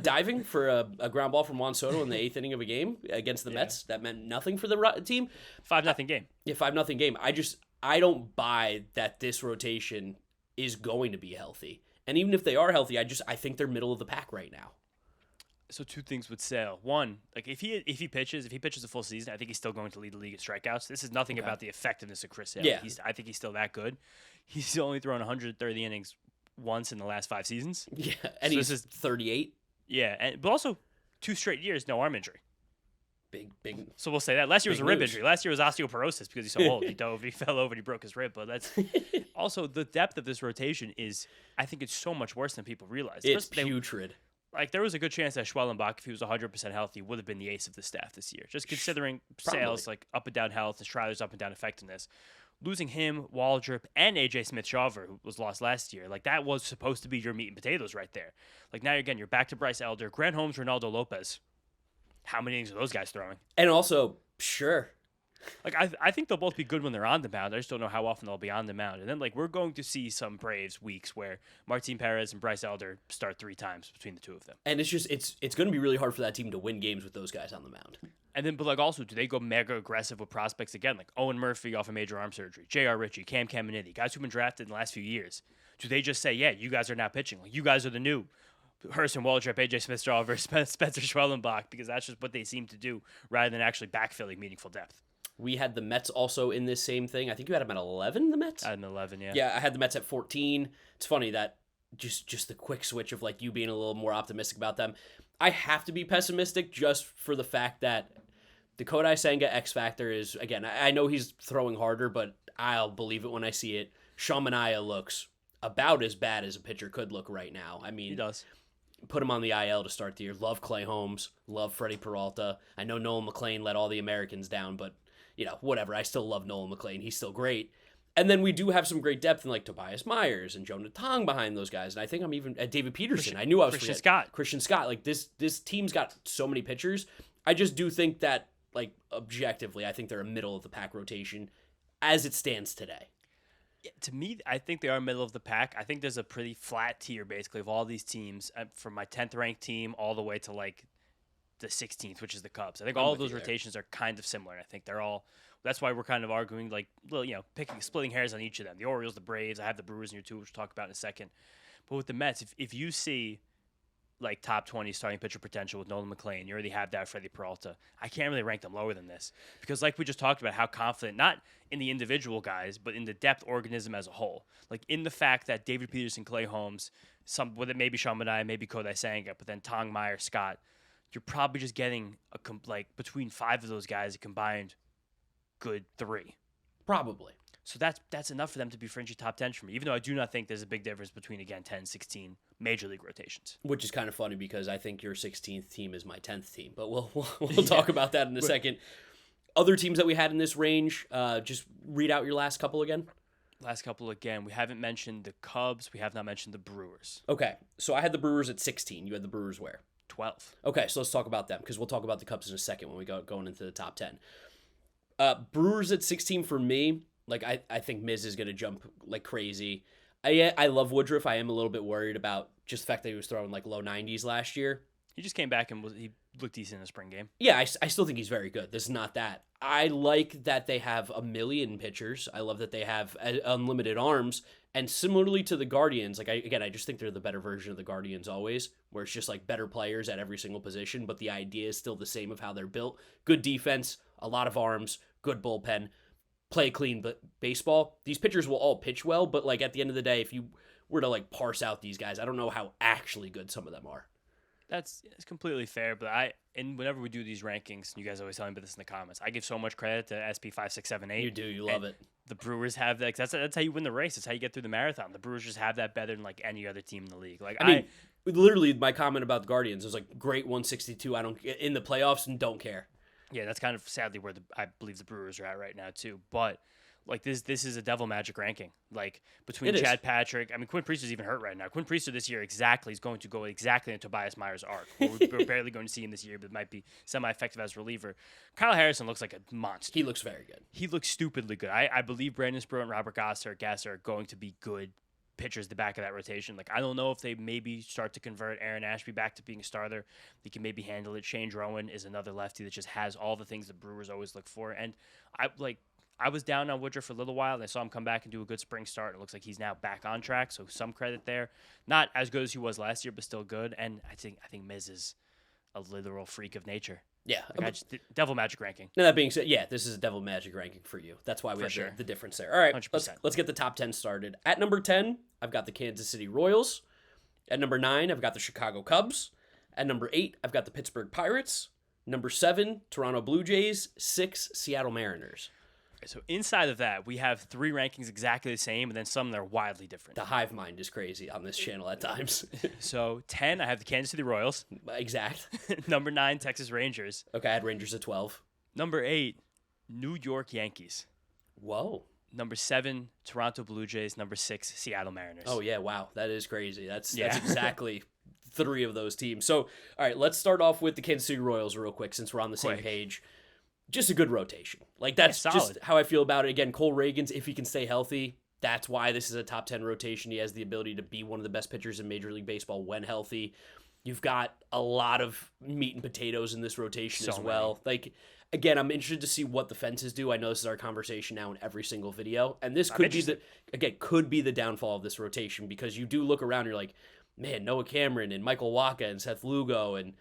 diving for a ground ball from Juan Soto in the 8th inning of a game against the Mets. That meant nothing for the team. 5-0 game. Yeah, 5-0 game. I don't buy that this rotation is going to be healthy. And even if they are healthy, I think they're middle of the pack right now. So two things with Sale. One, like if he pitches a full season, I think he's still going to lead the league in strikeouts. This is nothing about the effectiveness of Chris Sale. Yeah. I think he's still that good. He's only thrown 130 innings once in the last 5 seasons. Yeah, and so he's 38. Yeah, but also 2 straight years, no arm injury. Big. So we'll say that. Last year was a rib injury. Last year was osteoporosis because he's so old. He fell over and he broke his rib. But that's also the depth of this rotation is, I think it's so much worse than people realize. It's putrid. Like, there was a good chance that Schwellenbach, if he was 100% healthy, would have been the ace of the staff this year. Just considering Sale's, like, up and down health and Strider's up and down effectiveness. Losing him, Waldrop, and A.J. Smith-Shawver, who was lost last year, like, that was supposed to be your meat and potatoes right there. Like, now, again, you're back to Bryce Elder, Grant Holmes, Ronaldo Lopez. How many innings are those guys throwing? And also, sure. Like, I think they'll both be good when they're on the mound. I just don't know how often they'll be on the mound. And then, like, we're going to see some Braves weeks where Martin Perez and Bryce Elder start 3 times between the two of them. And it's going to be really hard for that team to win games with those guys on the mound. And then, but, like, also, do they go mega aggressive with prospects again? Like Owen Murphy off a major arm surgery, J.R. Ritchie, Cam Caminiti, guys who've been drafted in the last few years. Do they just say, yeah, you guys are now pitching. Like, you guys are the new Hurston Waldrop, A.J. Smith-Shawver, Spencer Schwellenbach, because that's just what they seem to do rather than actually backfilling meaningful depth. We had the Mets also in this same thing. I think you had them at 11, the Mets? I had them 11, yeah. Yeah, I had the Mets at 14. It's funny that just the quick switch of, like, you being a little more optimistic about them. I have to be pessimistic just for the fact that the Kodai Senga X Factor is, again, I know he's throwing harder, but I'll believe it when I see it. Sean Manaea looks about as bad as a pitcher could look right now. I mean, he does. Put him on the IL to start the year. Love Clay Holmes. Love Freddie Peralta. I know Nolan McLean let all the Americans down, but whatever. I still love Nolan McLean. He's still great. And then we do have some great depth in, like, Tobias Myers and Jonah Tong behind those guys. And I think I'm even at David Peterson. I knew I was Christian Scott. Like, this team's got so many pitchers. I just do think that, like, objectively, I think they're a middle of the pack rotation as it stands today. Yeah, to me, I think they are middle of the pack. I think there's a pretty flat tier, basically, of all these teams, from my 10th ranked team all the way to, like, the 16th, which is the Cubs. I think all of those rotations are kind of similar. I think they're all. That's why we're kind of arguing, like, well, splitting hairs on each of them. The Orioles, the Braves. I have the Brewers in here too, which we'll talk about in a second. But with the Mets, if you see, like, top 20 starting pitcher potential with Nolan McLean, you already have that Freddie Peralta. I can't really rank them lower than this because, like we just talked about, how confident, not in the individual guys, but in the depth organism as a whole. Like, in the fact that David Peterson, Clay Holmes, with it maybe Sean Manaea, maybe Kodai Senga, but then Tong, Meyer, Scott, you're probably just getting between 5 of those guys a combined good 3. Probably. So that's enough for them to be fringy top 10 for me, even though I do not think there's a big difference between, again, 10, 16 major league rotations. Which is kind of funny because I think your 16th team is my 10th team, but we'll talk about that in a second. Other teams that we had in this range, just read out your last couple again. Last couple again. We haven't mentioned the Cubs. We have not mentioned the Brewers. Okay, so I had the Brewers at 16. You had the Brewers where? 12. Okay, so let's talk about them because we'll talk about the Cubs in a second when we going into the top 10. Brewers at 16 for me. Like, I think Miz is going to jump like crazy. I love Woodruff. I am a little bit worried about just the fact that he was throwing like low 90s last year. He just came back and he looked decent in the spring game. Yeah, I still think he's very good. This is not that. I like that they have a million pitchers. I love that they have unlimited arms. And similarly to the Guardians, like, I just think they're the better version of the Guardians always, where it's just like better players at every single position, but the idea is still the same of how they're built. Good defense, a lot of arms, good bullpen, play clean baseball. These pitchers will all pitch well, but, like, at the end of the day, if you were to, like, parse out these guys, I don't know how actually good some of them are. It's completely fair, but whenever we do these rankings, you guys always tell me about this in the comments, I give so much credit to SP 5, 6, 7, 8. You do, you love it. The Brewers have that. That's how you win the race. That's how you get through the marathon. The Brewers just have that better than, like, any other team in the league. Like, I mean, literally, my comment about the Guardians was like, great 162. I don't in the playoffs and don't care. Yeah, that's kind of sadly where I believe the Brewers are at right now too. But like this is a devil magic ranking. Like between It is. Chad Patrick, I mean Quinn Priester's even hurt right now. Quinn Priester this year exactly is going to go exactly in Tobias Myers' arc. We're barely going to see him this year, but might be semi-effective as reliever. Kyle Harrison looks like a monster. He looks very good. He looks stupidly good. I believe Brandon Sproat and Robert Gasser are going to be good pitchers the back of that rotation. Like I don't know if they maybe start to convert Aaron Ashby back to being a starter. He can maybe handle it. Shane Drowan is another lefty that just has all the things the Brewers always look for. And I was down on Woodruff for a little while, and I saw him come back and do a good spring start. It looks like he's now back on track, so some credit there. Not as good as he was last year, but still good. And I think Miz is a literal freak of nature. Yeah. Like devil magic ranking. Now, that being said, yeah, this is a devil magic ranking for you. That's why we have the difference there. All right, 100%. let's get the top 10 started. At number 10, I've got the Kansas City Royals. At number 9, I've got the Chicago Cubs. At number 8, I've got the Pittsburgh Pirates. Number 7, Toronto Blue Jays. 6, Seattle Mariners. So inside of that, we have 3 rankings exactly the same, and then some that are wildly different. The hive mind is crazy on this channel at times. So 10, I have the Kansas City Royals. Exact. Number 9, Texas Rangers. Okay, I had Rangers at 12. Number 8, New York Yankees. Whoa. Number 7, Toronto Blue Jays. Number 6, Seattle Mariners. Oh, yeah, wow. That is crazy. That's exactly 3 of those teams. So, all right, let's start off with the Kansas City Royals real quick since we're on the same page. Just a good rotation. Like, that's just how I feel about it. Again, Cole Reagans, if he can stay healthy, that's why this is a top 10 rotation. He has the ability to be one of the best pitchers in Major League Baseball when healthy. You've got a lot of meat and potatoes in this rotation as well. Like, again, I'm interested to see what the fences do. I know this is our conversation now in every single video. And this could be the downfall of this rotation, because you do look around, you're like, man, Noah Cameron and Michael Wacha and Seth Lugo and,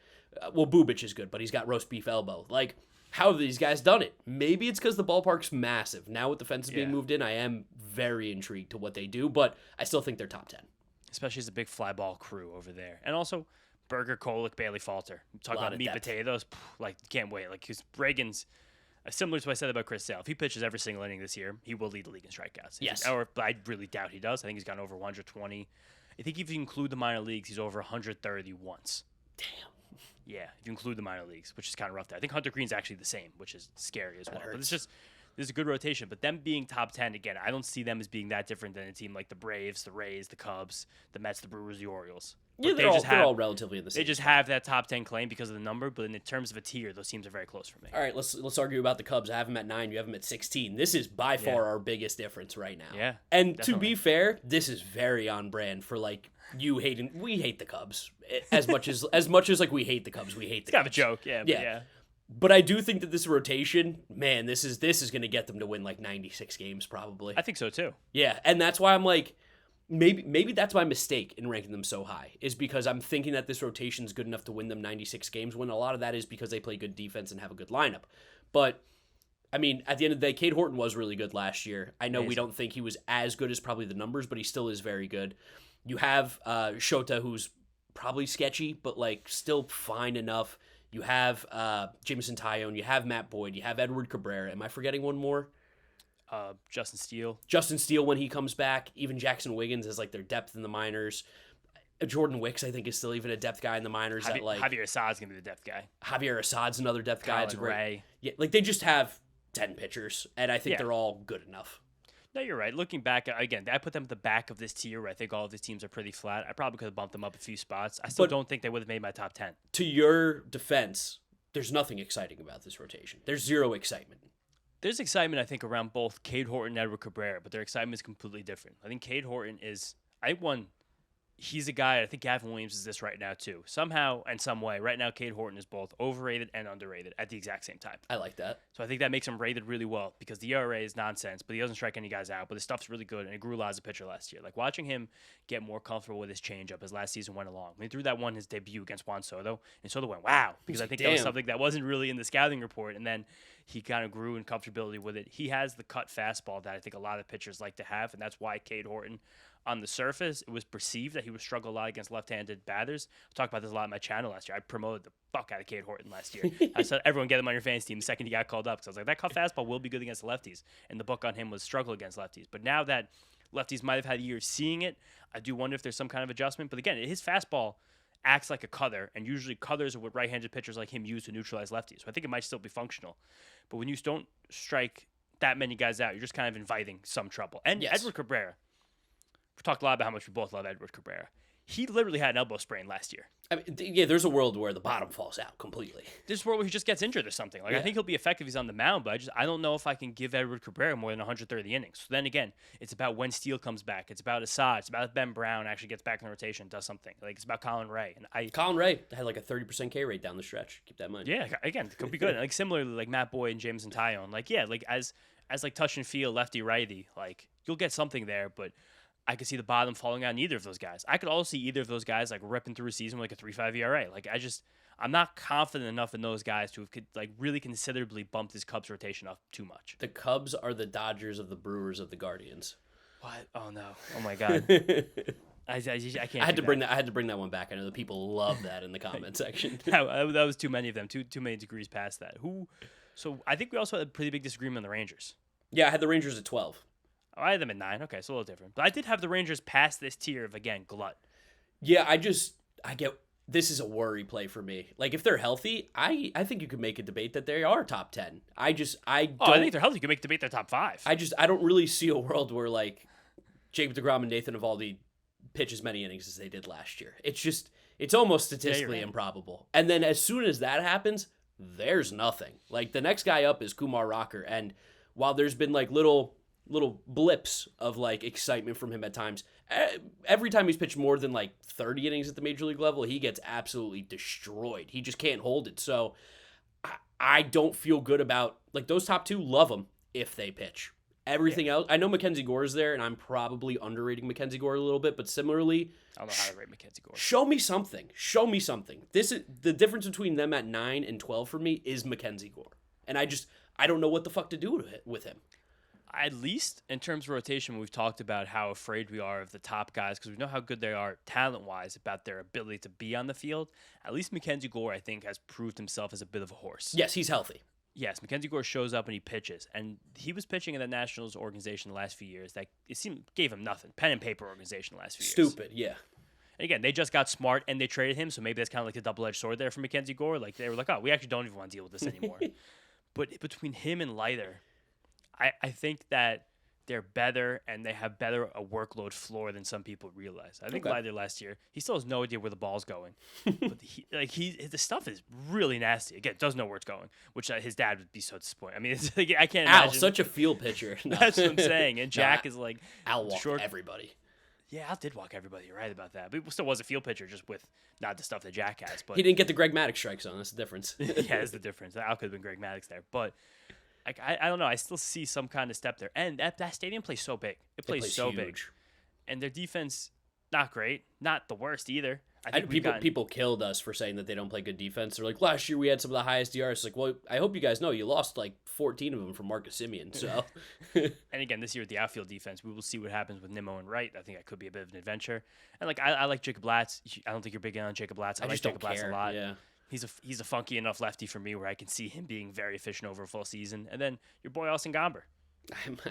Bubic is good, but he's got roast beef elbow. Like, how have these guys done it? Maybe it's because the ballpark's massive. Now with the fences being moved in, I am very intrigued to what they do, but I still think they're top 10. Especially as a big fly ball crew over there. And also, Berger, Kolick, Bailey, Falter. Talk about meat potatoes. Like, can't wait. Like, because Reagan's similar to what I said about Chris Sale. If he pitches every single inning this year, he will lead the league in strikeouts. Yes. Or I really doubt he does. I think he's gone over 120. I think if you include the minor leagues, he's over 130 once. Damn. Yeah, if you include the minor leagues, which is kind of rough there. I think Hunter Green's actually the same, which is scary as well. But it's just, there's a good rotation. But them being top 10, again, I don't see them as being that different than a team like the Braves, the Rays, the Cubs, the Mets, the Brewers, the Orioles. Yeah, they're all relatively in the same. They just have that top 10 claim because of the number, but in terms of a tier, those teams are very close for me. All right, let's argue about the Cubs. I have them at 9, you have them at 16. This is by far our biggest difference right now. Yeah, and definitely. To be fair, this is very on brand for like we hate the Cubs as much as like we hate the Cubs, we hate the Cubs. It's kind of a joke, yeah. But I do think that this rotation, man, this is going to get them to win like 96 games probably. I think so too. Yeah, and that's why I'm like, maybe that's my mistake in ranking them so high, is because I'm thinking that this rotation is good enough to win them 96 games, when a lot of that is because they play good defense and have a good lineup. But I mean, at the end of the day, Cade Horton was really good last year. I know we don't think he was as good as probably the numbers, but he still is very good. You have Shota, who's probably sketchy, but like still fine enough. You have Jameson Taillon, you have Matt Boyd, you have Edward Cabrera. Am I forgetting one more? Justin Steele. Justin Steele when he comes back. Even Jackson Wiggins is like their depth in the minors. Jordan Wicks, I think, is still even a depth guy in the minors. Javier Assad's going to be the depth guy. Javier Assad's another depth guy. It's great. Yeah, like they just have 10 pitchers, and I think they're all good enough. No, you're right. Looking back, again, I put them at the back of this tier where I think all of these teams are pretty flat. I probably could have bumped them up a few spots. I still don't think they would have made my top 10. To your defense, there's nothing exciting about this rotation. There's zero excitement. There's excitement, I think, around both Cade Horton and Edward Cabrera, but their excitement is completely different. I think Cade Horton is, he's a guy, I think Gavin Williams is this right now too. Somehow and some way, right now Cade Horton is both overrated and underrated at the exact same time. I like that. So I think that makes him rated really well, because the ERA is nonsense, but he doesn't strike any guys out, but his stuff's really good, and he grew a lot as a pitcher last year. Like, watching him get more comfortable with his changeup as last season went along. When he threw that one, his debut against Juan Soto, and Soto went, wow, because I think that was something that wasn't really in the scouting report, and then he kind of grew in comfortability with it. He has the cut fastball that I think a lot of pitchers like to have, and that's why Cade Horton, on the surface, it was perceived that he would struggle a lot against left-handed batters. I talked about this a lot on my channel last year. I promoted the fuck out of Cade Horton last year. I said, everyone get him on your fantasy team the second he got called up. So I was like, that cut fastball will be good against the lefties. And the book on him was struggle against lefties. But now that lefties might have had years seeing it, I do wonder if there's some kind of adjustment. But again, his fastball acts like a cutter, and usually cutters are what right-handed pitchers like him use to neutralize lefties. So I think it might still be functional. But when you don't strike that many guys out, you're just kind of inviting some trouble. And Yes. Edward Cabrera, we talked a lot about how much we both love Edward Cabrera. He literally had an elbow sprain last year. I mean, yeah, there's a world where the bottom falls out completely. There's a world where he just gets injured or something. Like, Yeah. I think he'll be effective if he's on the mound, but I don't know if I can give Edward Cabrera more than 130 innings. So then again, it's about when Steele comes back. It's about Assad. It's about if Ben Brown actually gets back in the rotation and does something. Like, it's about Colin Ray. And Colin Ray had like a 30% K rate down the stretch. Keep that in mind. yeah, again, it could be good. Like, similarly, like Matt Boyd and James and Tyone. Like, yeah, like as like touch and feel lefty righty, like you'll get something there, but I could see the bottom falling on either of those guys. I could also see either of those guys like ripping through a season with like a 3.5 ERA. Like I'm not confident enough in those guys to have like really considerably bumped this Cubs rotation up too much. The Cubs are the Dodgers of the Brewers of the Guardians. What? Oh no! Oh my God! I can't. I had to bring that. I had to bring that one back. I know the people love that in the comment section. that was too many of them. Too many degrees past that. So I think we also had a pretty big disagreement on the Rangers. Yeah, I had the Rangers at 12. Oh, I had them at 9. Okay, so a little different. But I did have the Rangers past this tier of, again, glut. Yeah, I get this is a worry play for me. Like if they're healthy, I think you could make a debate that they are top 10. I think they're healthy. You can make debate their top 5. I don't really see a world where like Jacob deGrom and Nathan Eovaldi pitch as many innings as they did last year. It's almost statistically improbable. And then as soon as that happens, there's nothing. Like the next guy up is Kumar Rocker, and while there's been like little blips of like excitement from him at times, every time he's pitched more than like 30 innings at the major league level, he gets absolutely destroyed. He just can't hold it. So I don't feel good about like those top 2. Love them if they pitch. Everything else, I know Mackenzie Gore's there, and I'm probably underrating Mackenzie Gore a little bit, but similarly, I don't know how to rate Mackenzie Gore. Show me something. This is the difference between them at 9 and 12 for me is Mackenzie Gore, and I don't know what the fuck to do with him. At least in terms of rotation, we've talked about how afraid we are of the top guys because we know how good they are talent-wise about their ability to be on the field. At least Mackenzie Gore, I think, has proved himself as a bit of a horse. Yes, he's healthy. Yes, Mackenzie Gore shows up and he pitches. And he was pitching in the Nationals organization the last few years. That gave him nothing. Pen and paper organization the last few years. Stupid, yeah. And again, they just got smart and they traded him, so maybe that's kind of like the double-edged sword there for Mackenzie Gore. Like, they were like, oh, we actually don't even want to deal with this anymore. But between him and Leiter, I think that they're better and they have better a workload floor than some people realize. I think Leiter last year, he still has no idea where the ball's going. But the stuff is really nasty. Again, doesn't know where it's going, which his dad would be so disappointed. I mean, it's like, I can't imagine. Such a field pitcher. No. That's what I'm saying. And Jack is like, Al walked everybody. Yeah, Al did walk everybody. You're right about that. But he still was a field pitcher, just with not the stuff that Jack has. But he didn't get the Greg Maddux strike zone. That's the difference. Yeah, that's the difference. Al could have been Greg Maddux there. But like, I don't know. I still see some kind of step there. And that stadium plays so big. It plays so huge. big. And their defense, not great. Not the worst either. I think people killed us for saying that they don't play good defense. They're like, last year we had some of the highest DRs. It's like, well, I hope you guys know you lost like 14 of them from Marcus Semien. So, and again, this year with the outfield defense, we will see what happens with Nimmo and Wright. I think that could be a bit of an adventure. And like, I like Jacob Latz. I don't think you're big on Jacob Latz. I like Jacob Latz a lot. Yeah. He's a funky enough lefty for me where I can see him being very efficient over a full season. And then your boy Austin Gomber.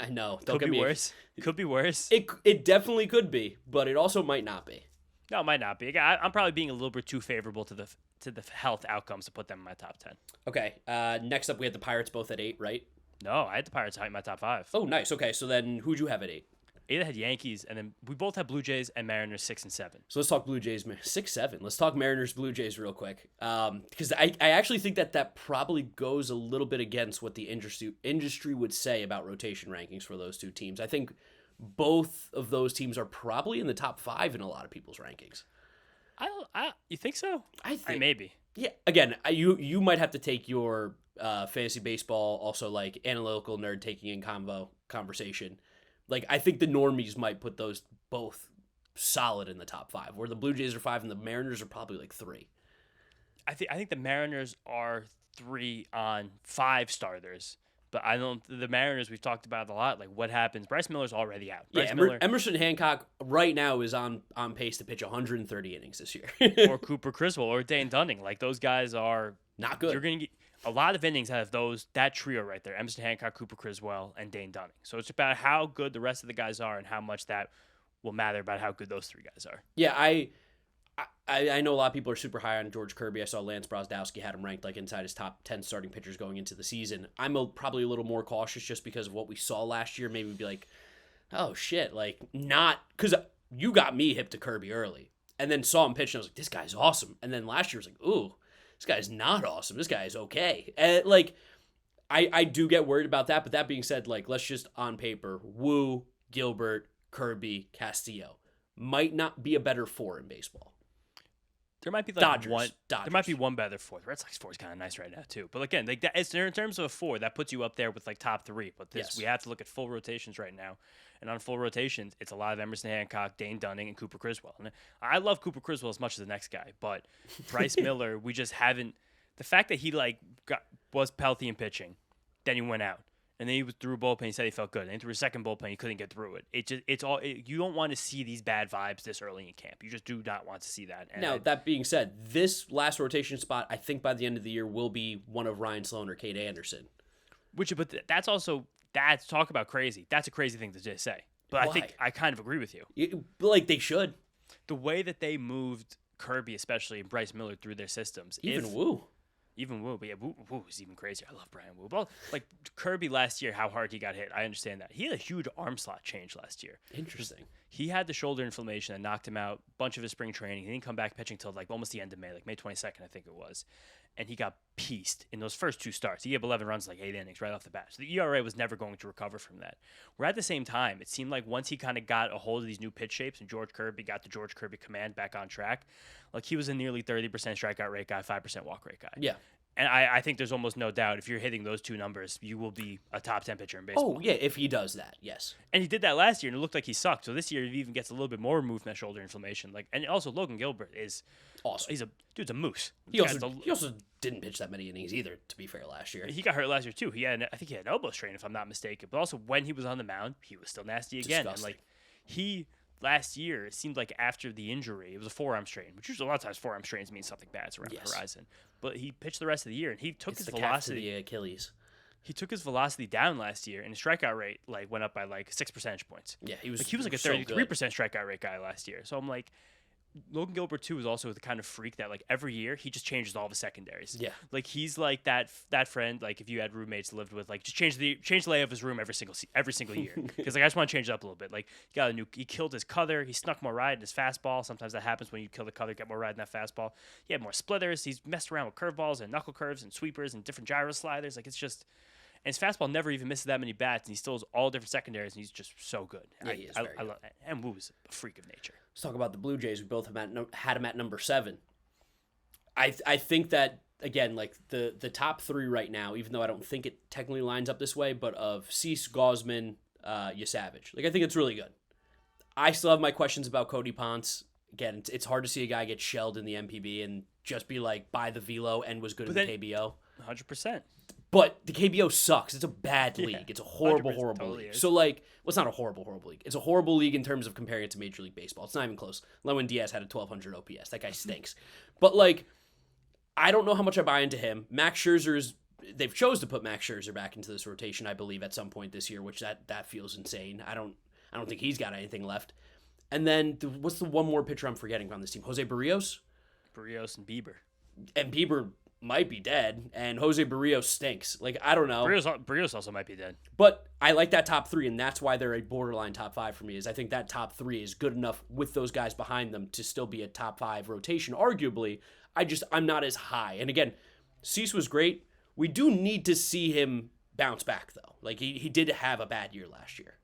I know. Could be worse. Could be worse. It definitely could be, but it also might not be. No, it might not be. Again, I'm probably being a little bit too favorable to the health outcomes to put them in my top 10. Okay. Next up, we had the Pirates both at 8, right? No, I had the Pirates in my top 5. Oh, nice. Okay, so then who'd you have at 8? 8 I had Yankees, and then we both had Blue Jays and Mariners 6 and 7. So let's talk Blue Jays 6-7. Let's talk Mariners Blue Jays real quick, because I actually think that probably goes a little bit against what the industry would say about rotation rankings for those two teams. I think both of those teams are probably in the top 5 in a lot of people's rankings. You think so? I think maybe. Yeah. Again, you might have to take your fantasy baseball, also like analytical nerd taking in conversation. Like, I think the normies might put those both solid in the top 5, where the Blue Jays are 5 and the Mariners are probably like 3. I think the Mariners are 3 on 5 starters, but the Mariners, we've talked about it a lot. Like, what happens? Bryce Miller's already out. Emerson Hancock right now is on pace to pitch 130 innings this year. Or Cooper Criswell or Dane Dunning. Like, those guys are not good. You're going to get a lot of innings out of that trio right there: Emerson Hancock, Cooper Criswell, and Dane Dunning. So it's about how good the rest of the guys are and how much that will matter about how good those 3 guys are. Yeah, I know a lot of people are super high on George Kirby. I saw Lance Brosdowski had him ranked like inside his top 10 starting pitchers going into the season. I'm probably a little more cautious just because of what we saw last year. Maybe be like, oh shit, like not because you got me hip to Kirby early, and then saw him pitch, and I was like, this guy's awesome. And then last year I was like, ooh, this guy's not awesome. This guy is okay. And like, I do get worried about that. But that being said, like, let's just on paper, Woo, Gilbert, Kirby, Castillo might not be a better 4 in baseball. There might be like Dodgers. There might be one better 4. The Red Sox 4 is kind of nice right now too. But again, like that, it's in terms of a 4, that puts you up there with like top 3. But this, we have to look at full rotations right now. And on full rotations, it's a lot of Emerson Hancock, Dane Dunning, and Cooper Criswell. And I love Cooper Criswell as much as the next guy, but Bryce Miller, we just haven't. The fact that he like was healthy in pitching, then he went out. And then he threw a bullpen. He said he felt good. And he threw a second bullpen. He couldn't get through it. You don't want to see these bad vibes this early in camp. You just do not want to see that. And now, that being said, this last rotation spot, I think by the end of the year, will be one of Ryan Sloan or Kate Anderson. But that's talk about crazy. That's a crazy thing to just say. But why? I think I kind of agree with you. Like they should. The way that they moved Kirby, especially, and Bryce Miller through their systems. Even Woo, but yeah, Woo is even crazier. I love Brian Woo. Well, like Kirby last year, how hard he got hit, I understand that. He had a huge arm slot change last year. Interesting. He had the shoulder inflammation that knocked him out a bunch of his spring training. He didn't come back pitching until like almost the end of May, like May 22nd, I think it was. And he got pieced in those first 2 starts. He gave 11 runs, like 8 innings right off the bat. So the ERA was never going to recover from that. Where at the same time, it seemed like once he kind of got a hold of these new pitch shapes and George Kirby got the George Kirby command back on track, like he was a nearly 30% strikeout rate guy, 5% walk rate guy. Yeah. And I think there's almost no doubt if you're hitting those 2 numbers, you will be a top 10 pitcher in baseball. Oh, yeah, if he does that, yes. And he did that last year, and it looked like he sucked. So this year, he even gets a little bit more removed from that shoulder inflammation. And also, Logan Gilbert is awesome. Dude's a moose. He also didn't pitch that many innings either, to be fair, last year. He got hurt last year, too. I think he had an elbow strain, if I'm not mistaken. But also, when he was on the mound, he was still nasty again. Disgusting. And, last year, it seemed like after the injury, it was a forearm strain, which usually a lot of times forearm strains mean something bad's around the horizon. But he pitched the rest of the year, and he took his velocity. The Achilles. He took his velocity down last year, and his strikeout rate went up by 6 percentage points. Yeah, he was like a 33% strikeout rate guy last year. So I'm like, Logan Gilbert too is also the kind of freak that every year he just changes all of his secondaries. Yeah, he's like that friend. Like if you had roommates lived with, just change the layout of his room every single year. Because I just want to change it up a little bit. He killed his cutter. He snuck more ride in his fastball. Sometimes that happens when you kill the cutter, get more ride in that fastball. He had more splitters. He's messed around with curveballs and knuckle curves and sweepers and different gyro sliders. It's just. And his fastball never even misses that many bats, and he still has all different secondaries, and he's just so good. Yeah, he is very good. Love that. And Woo is a freak of nature. Let's talk about the Blue Jays. We both had him at number 7. I think that, again, the top 3 right now, even though I don't think it technically lines up this way, but of Cease, Gausman, Yasavage. I think it's really good. I still have my questions about Cody Ponce. Again, it's hard to see a guy get shelled in the MPB and just be by the velo and was good in the KBO. 100%. But the KBO sucks. It's a bad league. It's a horrible totally league. Is. So, it's not a horrible league. It's a horrible league in terms of comparing it to Major League Baseball. It's not even close. Lewin Diaz had a 1,200 OPS. That guy stinks. But, I don't know how much I buy into him. Max Scherzer they've chose to put Max Scherzer back into this rotation, I believe, at some point this year, which that feels insane. I don't think he's got anything left. And then, what's the one more pitcher I'm forgetting on this team? Jose Barrios? Barrios and Bieber. And Bieber might be dead, and Jose Barrios stinks. I don't know. Barrios also might be dead. But I like that top 3, and that's why they're a borderline top 5 for me, is I think that top 3 is good enough with those guys behind them to still be a top 5 rotation, arguably. I'm not as high. And again, Cease was great. We do need to see him bounce back, though. He did have a bad year last year.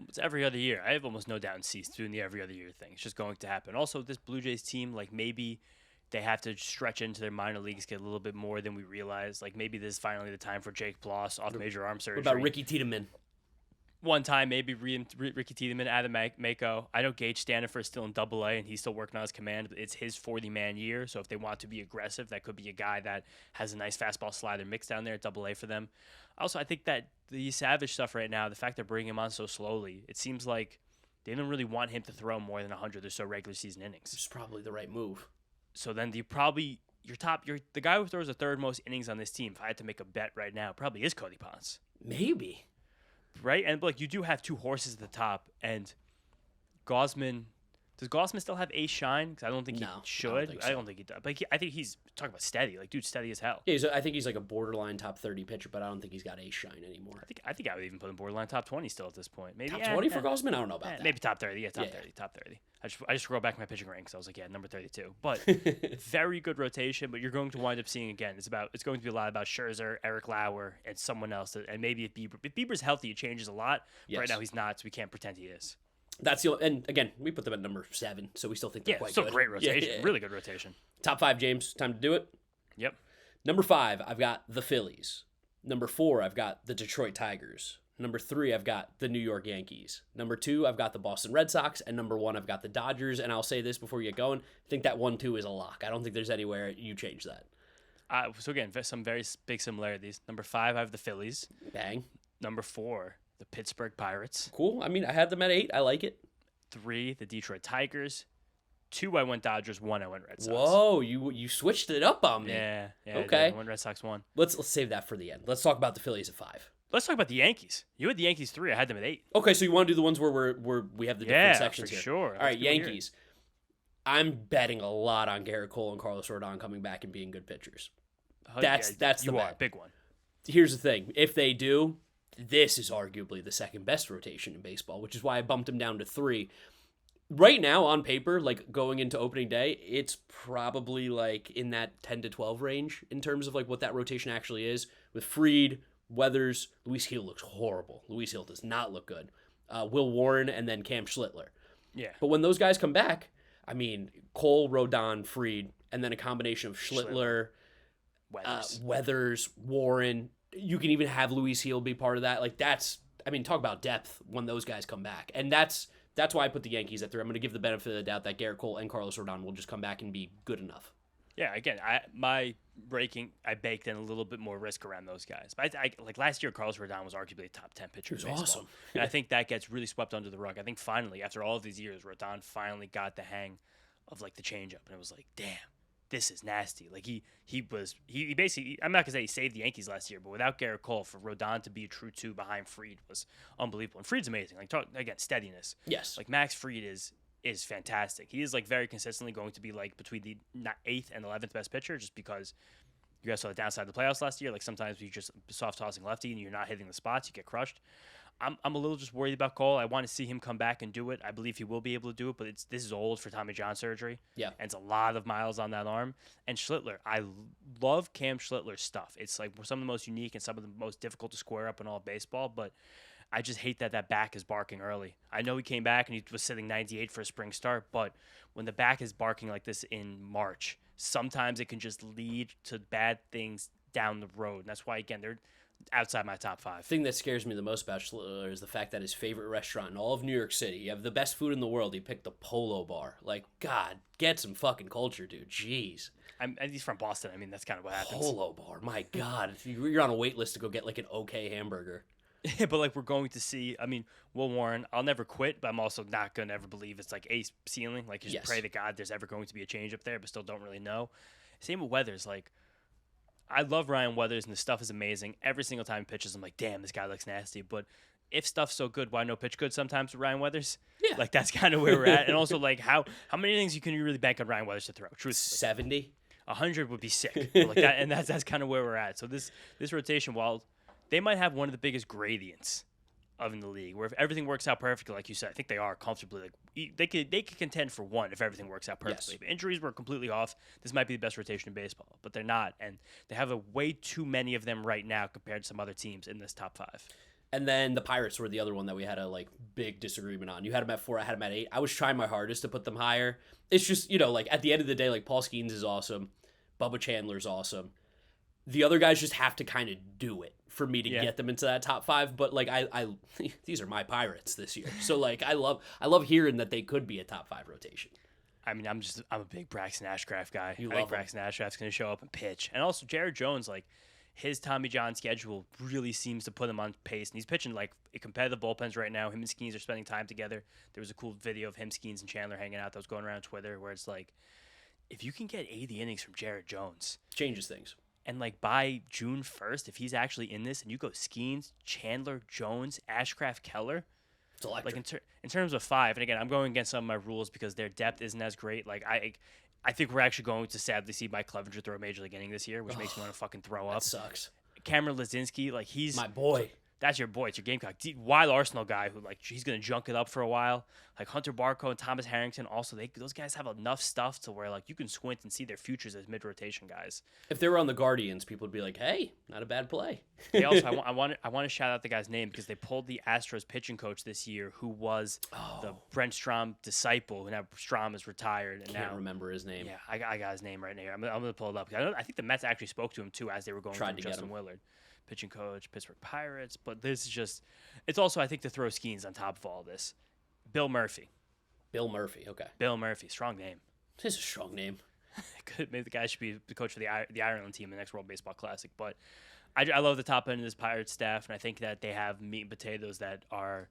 It's every other year. I have almost no doubt in Cease doing the every other year thing. It's just going to happen. Also, this Blue Jays team, maybe they have to stretch into their minor leagues, get a little bit more than we realize. Maybe this is finally the time for Jake Ploss off major arm surgery. What about Ricky Tiedemann? One time, maybe Ricky Tiedemann out of Mako. I know Gage Stanifer is still in Double-A, and he's still working on his command. But it's his 40-man year, so if they want to be aggressive, that could be a guy that has a nice fastball slider mix down there at Double-A for them. Also, I think that the Savage stuff right now, the fact they're bringing him on so slowly, it seems like they don't really want him to throw more than 100 or so regular season innings. Which is probably the right move. So then the guy who throws the 3rd most innings on this team, if I had to make a bet right now, probably is Cody Ponce. Maybe. Right? And you do have 2 horses at the top, and Gausman Does Gossman still have ace shine? Because I don't think he No, I don't should. think I so. don't think he does. But I think he's talking about steady. Like, dude, steady as hell. Yeah, I think he's like a borderline top 30 pitcher, but I don't think he's got ace shine anymore. I think I would even put him borderline top 20 still at this point. Maybe Top 20 for Gossman? I don't know about that. Maybe top 30. Yeah, top Yeah. 30. Top 30. I just scrolled back my pitching ranks. I was like, yeah, number 32. But very good rotation. But you're going to wind up seeing again. It's going to be a lot about Scherzer, Eric Lauer, and someone else. And maybe if Bieber's healthy, it changes a lot. Yes. Right now he's not, so we can't pretend he is. That's the and again, we put them at number 7, so we still think they're quite still good. great rotation. Yeah. Really good rotation. Top 5, James. Time to do it. Yep. Number 5, I've got the Phillies. Number 4, I've got the Detroit Tigers. Number 3, I've got the New York Yankees. Number 2, I've got the Boston Red Sox. And number 1, I've got the Dodgers. And I'll say this before we get going. I think that 1-2 is a lock. I don't think there's anywhere you change that. So again, some very big similarities. Number 5, I have the Phillies. Bang. Number 4, the Pittsburgh Pirates. Cool. I mean, I had them at 8. I like it. 3, the Detroit Tigers. 2, I went Dodgers. 1, I went Red Sox. Whoa, you switched it up on me. Yeah. Okay. I went Red Sox 1. Let's save that for the end. Let's talk about the Phillies at 5. Let's talk about the Yankees. You had the Yankees 3. I had them at 8. Okay, so you want to do the ones where we have the different sections for here. sure. All right, Yankees. I'm betting a lot on Garrett Cole and Carlos Rodon coming back and being good pitchers. That's the you bet. big one. Here's the thing. If they do, this is arguably the second best rotation in baseball, which is why I bumped him down to 3. Right now, on paper, like going into opening day, it's probably like in that 10 to 12 range in terms of like what that rotation actually is. With Fried, Weathers, Luis Gil looks horrible. Luis Gil does not look good. Will Warren, and then Cam Schlittler. Yeah. But when those guys come back, I mean, Cole, Rodon, Fried, and then a combination of Schlittler, Weathers, Warren. You can even have Luis Gil be part of that. Like talk about depth when those guys come back. And that's why I put the Yankees at 3. I'm going to give the benefit of the doubt that Garrett Cole and Carlos Rodon will just come back and be good enough. Yeah, again, I baked in a little bit more risk around those guys. But I like last year, Carlos Rodon was arguably a top 10 pitcher. He was in baseball. awesome. And I think that gets really swept under the rug. I think finally, after all of these years, Rodon finally got the hang of like the changeup, and it was like, damn, this is nasty. Like he basically, I'm not gonna say he saved the Yankees last year, but without Garrett Cole, for Rodon to be a true 2 behind Fried was unbelievable. And Fried's amazing. Like again, steadiness. Yes. Like Max Fried is fantastic. He is like very consistently going to be like between the 8th and 11th best pitcher, just because you guys saw the downside of the playoffs last year. Like sometimes you just soft tossing lefty and you're not hitting the spots, you get crushed. I'm a little just worried about Cole. I want to see him come back and do it. I believe he will be able to do it, but this is old for Tommy John surgery. Yeah. And it's a lot of miles on that arm. And Schlittler, I love Cam Schlittler's stuff. It's like some of the most unique and some of the most difficult to square up in all of baseball, but I just hate that back is barking early. I know he came back and he was sitting 98 for a spring start, but when the back is barking like this in March, sometimes it can just lead to bad things down the road. And that's why, again, they're outside my top 5. The thing that scares me the most about Schlittler is the fact that his favorite restaurant in all of New York City, you have the best food in the world, he picked the Polo Bar. Like, God, get some fucking culture, dude. Jeez. And he's from Boston. I mean, that's kind of what happens. Polo Bar, my God. You're on a wait list to go get like an okay hamburger. But like we're going to see, I mean, Will Warren, I'll never quit, but I'm also not going to ever believe it's like a ceiling. Like just pray to God there's ever going to be a change up there, but still don't really know. Same with Weathers. Like, I love Ryan Weathers and the stuff is amazing. Every single time he pitches, I'm like, damn, this guy looks nasty. But if stuff's so good, why no pitch good sometimes with Ryan Weathers? Yeah. Like that's kind of where we're at. And also like how many innings can you really bank on Ryan Weathers to throw? Truthfully. 70? 100 would be sick. Like that, and that's kind of where we're at. So this rotation, while they might have one of the biggest gradients of in the league, where if everything works out perfectly, like you said, I think they are comfortably like they could contend for 1 if everything works out perfectly. Yes. If injuries were completely off, this might be the best rotation in baseball, but they're not, and they have way too many of them right now compared to some other teams in this top 5. And then the Pirates were the other one that we had a like big disagreement on. You had them at 4, I had them at 8. I was trying my hardest to put them higher. It's just, like at the end of the day, like Paul Skeens is awesome, Bubba Chandler's awesome. The other guys just have to kind of do it for me to get them into that top 5. But like I these are my Pirates this year, so like I love hearing that they could be a top 5 rotation. I mean, I'm a big Braxton Ashcraft guy. I love think him. Braxton Ashcraft's going to show up and pitch, and also Jared Jones, like his Tommy John schedule really seems to put him on pace, and he's pitching like a competitive bullpens right now. Him and Skeens are spending time together. There was a cool video of him, Skeens, and Chandler hanging out that was going around Twitter, where it's like, if you can get 80 innings from Jared Jones, Changes things. and like by June 1st, if he's actually in this, and you go Skeens, Chandler, Jones, Ashcraft, Keller, It's electric. Like in terms of 5, and again, I'm going against some of my rules because their depth isn't as great. Like I think we're actually going to sadly see Mike Clevenger throw a major league inning this year, which makes me want to fucking throw up. That sucks. Cameron Lazinski, like he's My boy. That's your boy. It's your Gamecock. Wild Arsenal guy who, like, he's going to junk it up for a while. Like, Hunter Barco and Thomas Harrington, also, those guys have enough stuff to where, like, you can squint and see their futures as mid-rotation guys. If they were on the Guardians, people would be like, hey, not a bad play. They also, I want to shout out the guy's name because they pulled the Astros pitching coach this year who was the Brent Strom disciple, and now Strom is retired. And Can't remember his name. Yeah, I got his name right here. I'm going to pull it up. I think the Mets actually spoke to him, too, as they were going through Justin Willard. Pitching coach, Pittsburgh Pirates. But this is just, it's also, I think, to throw Skeens on top of all this. Bill Murphy. Bill Murphy, okay. Bill Murphy, strong name. It's a strong name. Maybe the guy should be the coach for the Ireland team in the next World Baseball Classic. But I love the top end of this Pirates staff, and I think that they have meat and potatoes that are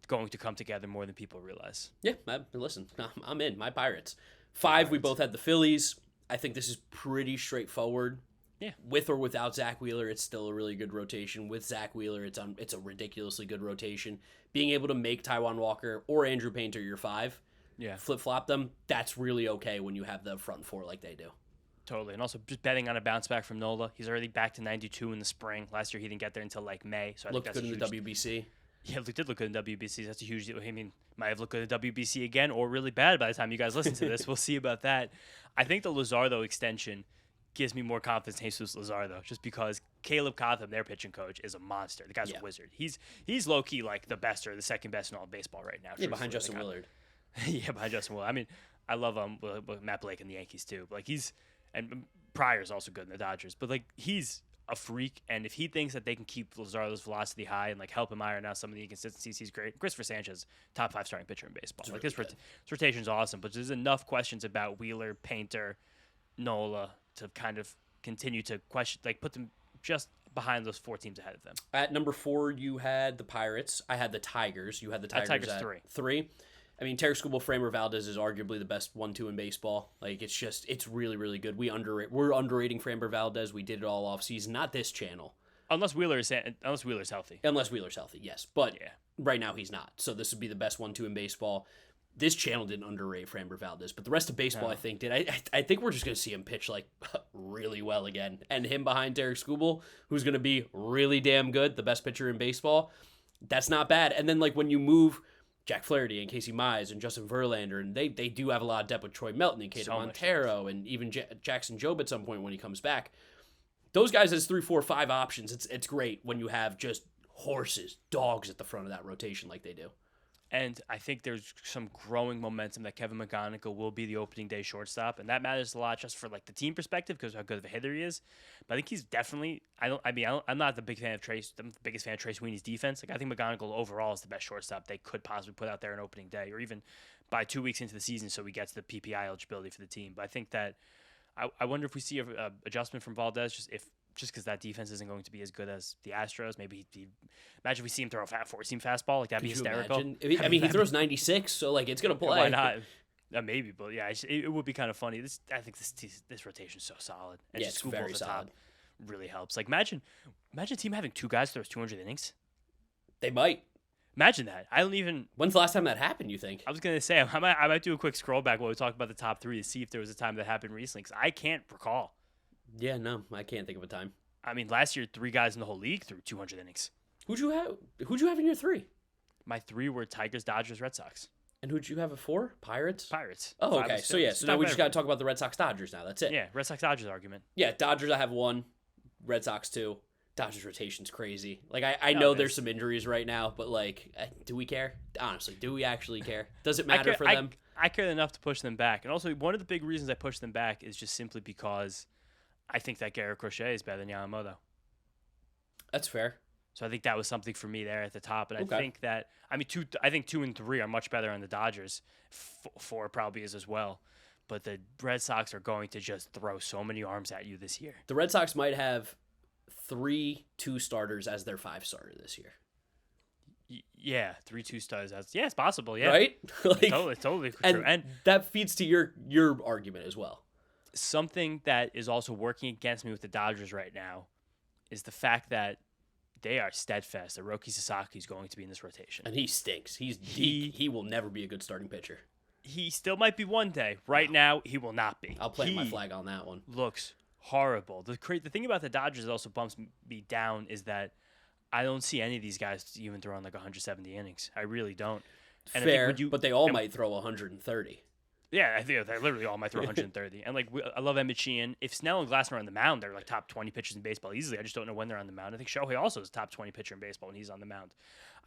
going to come together more than people realize. Yeah, listen, I'm in. My Pirates. 5, we both had the Phillies. I think this is pretty straightforward. Yeah. With or without Zach Wheeler, it's still a really good rotation. With Zach Wheeler, it's a ridiculously good rotation. Being able to make Taijuan Walker or Andrew Painter your 5, flip-flop them, that's really okay when you have the front 4 like they do. Totally. And also just betting on a bounce back from Nola. He's already back to 92 in the spring. Last year he didn't get there until like May. So I Looked think that's good in the WBC. Yeah, it did look good in WBC. That's a huge deal. I mean, might have looked good in WBC again or really bad by the time you guys listen to this. We'll see about that. I think the Luzardo extension gives me more confidence in Jesus Luzardo just because Caleb Cotham, their pitching coach, is a monster. The guy's a wizard. He's low-key like the best or the second best in all of baseball right now. Yeah, behind Justin Willard. Yeah, behind Justin Willard. I mean, I love Matt Blake and the Yankees too. But like and Pryor's also good in the Dodgers. But like he's a freak, and if he thinks that they can keep Luzardo's velocity high and like help him iron out some of the inconsistencies, he's great. Christopher Sanchez, top 5 starting pitcher in baseball. Like his rotation's awesome, but there's enough questions about Wheeler, Painter, Nola to kind of continue to question, like put them just behind those 4 teams ahead of them. At number 4, you had the Pirates. I had the Tigers. You had the Tigers at 3. I mean, Terry Skubal, Framber Valdez is arguably the best 1-2 in baseball. Like, it's really, really good. We're underrating Framber Valdez. We did it all off season. Not this channel. Unless Wheeler's healthy. Unless Wheeler's healthy, yes. But right now he's not. So this would be the best 1-2 in baseball. This channel didn't underrate Framber Valdez, but the rest of baseball, I think, did. I think we're just going to see him pitch, like, really well again. And him behind Derek Skubal, who's going to be really damn good, the best pitcher in baseball, that's not bad. And then, like, when you move Jack Flaherty and Casey Mize and Justin Verlander, and they do have a lot of depth with Troy Melton and Cato Montero and even Jackson Jobe at some point when he comes back. Those guys as 3, 4, 5 options, it's great when you have just horses, dogs at the front of that rotation like they do. And I think there's some growing momentum that Kevin McGonigal will be the opening day shortstop, and that matters a lot just for like the team perspective because of how good of a hitter he is. But I think he's definitely. I'm not the big fan of Trace. I'm the biggest fan of Trace Sweeney's defense. Like I think McGonigal overall is the best shortstop they could possibly put out there on opening day, or even by 2 weeks into the season, so he gets the PPI eligibility for the team. But I think that I wonder if we see a adjustment from Valdez just because that defense isn't going to be as good as the Astros. Maybe imagine if we see him throw a 4-seam fastball. Like, that'd be hysterical. I mean, he throws 96, so, like, it's going to play. Why not? Maybe, but, yeah, it would be kind of funny. I think this rotation is so solid. And it's very solid. Really helps. Like, imagine a team having 2 guys throw 200 innings. They might. Imagine that. I don't even... When's the last time that happened, you think? I was going to say, I might do a quick scroll back while we talk about the top 3 to see if there was a time that happened recently, because I can't recall. Yeah, no, I can't think of a time. I mean, last year, 3 guys in the whole league threw 200 innings. Who'd you have in your 3? My 3 were Tigers, Dodgers, Red Sox. And who'd you have at 4? Pirates? Oh, okay. So now we just got to talk about the Red Sox, Dodgers now. That's it. Yeah, Red Sox, Dodgers argument. Yeah, Dodgers I have 1, Red Sox 2. Dodgers rotation's crazy. Like, I know there's some injuries right now, but, like, do we care? Honestly, do we actually care? Does it matter for them? I care enough to push them back. And also, one of the big reasons I push them back is just simply because I think that Garrett Crochet is better than Yamamoto. That's fair. So I think that was something for me there at the top. And I think that, I think 2 and 3 are much better on the Dodgers. 4 probably is as well. But the Red Sox are going to just throw so many arms at you this year. The Red Sox might have 3 2-starters as their 5-starter this year. Yeah, 3 2-stars. It's possible. Yeah, right. Like, totally true. And that feeds to your argument as well. Something that is also working against me with the Dodgers right now is the fact that they are steadfast that Roki Sasaki is going to be in this rotation. And he stinks. He's deep. He will never be a good starting pitcher. He still might be one day. Right now, he will not be. I'll plant my flag on that one. Looks horrible. The thing about the Dodgers that also bumps me down is that I don't see any of these guys even throwing like 170 innings. I really don't. And fair, but they all might throw 130. Yeah, I think they literally all might throw 130. And like, I love Emmett Sheehan. If Snell and Glassman are on the mound, they're like top 20 pitchers in baseball easily. I just don't know when they're on the mound. I think Shohei also is a top 20 pitcher in baseball when he's on the mound.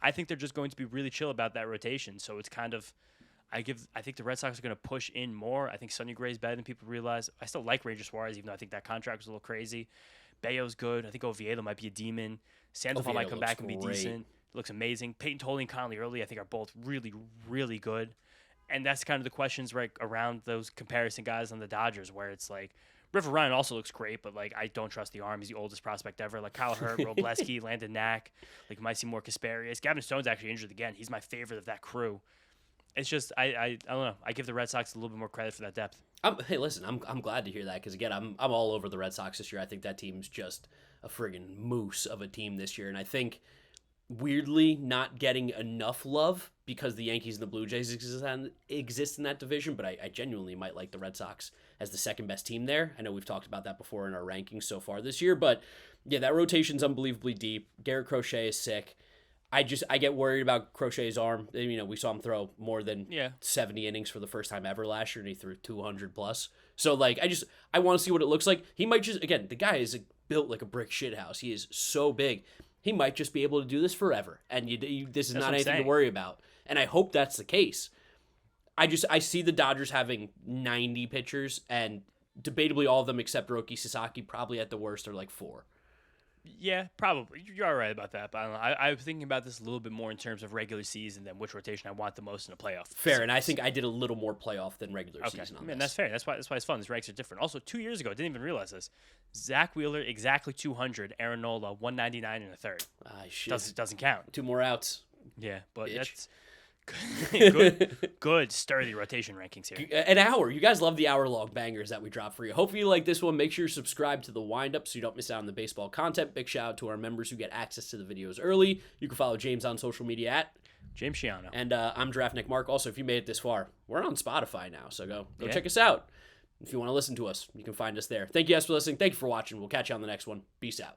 I think they're just going to be really chill about that rotation. So it's kind of, I think the Red Sox are going to push in more. I think Sonny Gray's better than people realize. I still like Ranger Suarez, even though I think that contract was a little crazy. Bayo's good. I think Oviedo might be a demon. Sandoval might come back and be decent. Looks amazing. Peyton Tolley and Conley Early, I think, are both really, really good. And that's kind of the questions right around those comparison guys on the Dodgers, where it's like River Ryan also looks great, but like I don't trust the arm. He's the oldest prospect ever. Like Kyle Hurt, Robleski, Landon Knack. Like you might see more Kasparius. Gavin Stone's actually injured again. He's my favorite of that crew. It's just I don't know. I give the Red Sox a little bit more credit for that depth. Hey, listen, I'm glad to hear that because again, I'm all over the Red Sox this year. I think that team's just a friggin' moose of a team this year, and I think weirdly not getting enough love because the Yankees and the Blue Jays exist in that division, but I genuinely might like the Red Sox as the second best team there. I know we've talked about that before in our rankings so far this year, but yeah, that rotation's unbelievably deep. Garrett Crochet is sick. I get worried about Crochet's arm. You know, we saw him throw more than 70 innings for the first time ever last year, and he threw 200 plus. So, like, I want to see what it looks like. He might just, again, the guy is built like a brick shithouse. He is so big. He might just be able to do this forever, and this is not anything to worry about. And I hope that's the case. I see the Dodgers having 90 pitchers, and debatably all of them except Roki Sasaki probably at the worst are like 4. Yeah, probably. You're all right about that. But I don't know. I was thinking about this a little bit more in terms of regular season than which rotation I want the most in a playoff. Fair, and I think I did a little more playoff than regular season on this. That's fair. That's why it's fun. These ranks are different. Also, 2 years ago, I didn't even realize this. Zach Wheeler, exactly 200. Aaron Nola, 199 and a third. Doesn't count. 2 more outs. Yeah, but Bitch. That's good, sturdy rotation rankings here. An hour. You guys love the hour-long bangers that we drop for you. Hopefully you like this one. Make sure you subscribe to the Windup so you don't miss out on the baseball content. Big shout out to our members who get access to the videos early. You can follow James on social media at James Shiano. And I'm Draftnik Mark. Also, if you made it this far, we're on Spotify now, so go check us out. If you want to listen to us, you can find us there. Thank you guys for listening. Thank you for watching. We'll catch you on the next one. Peace out.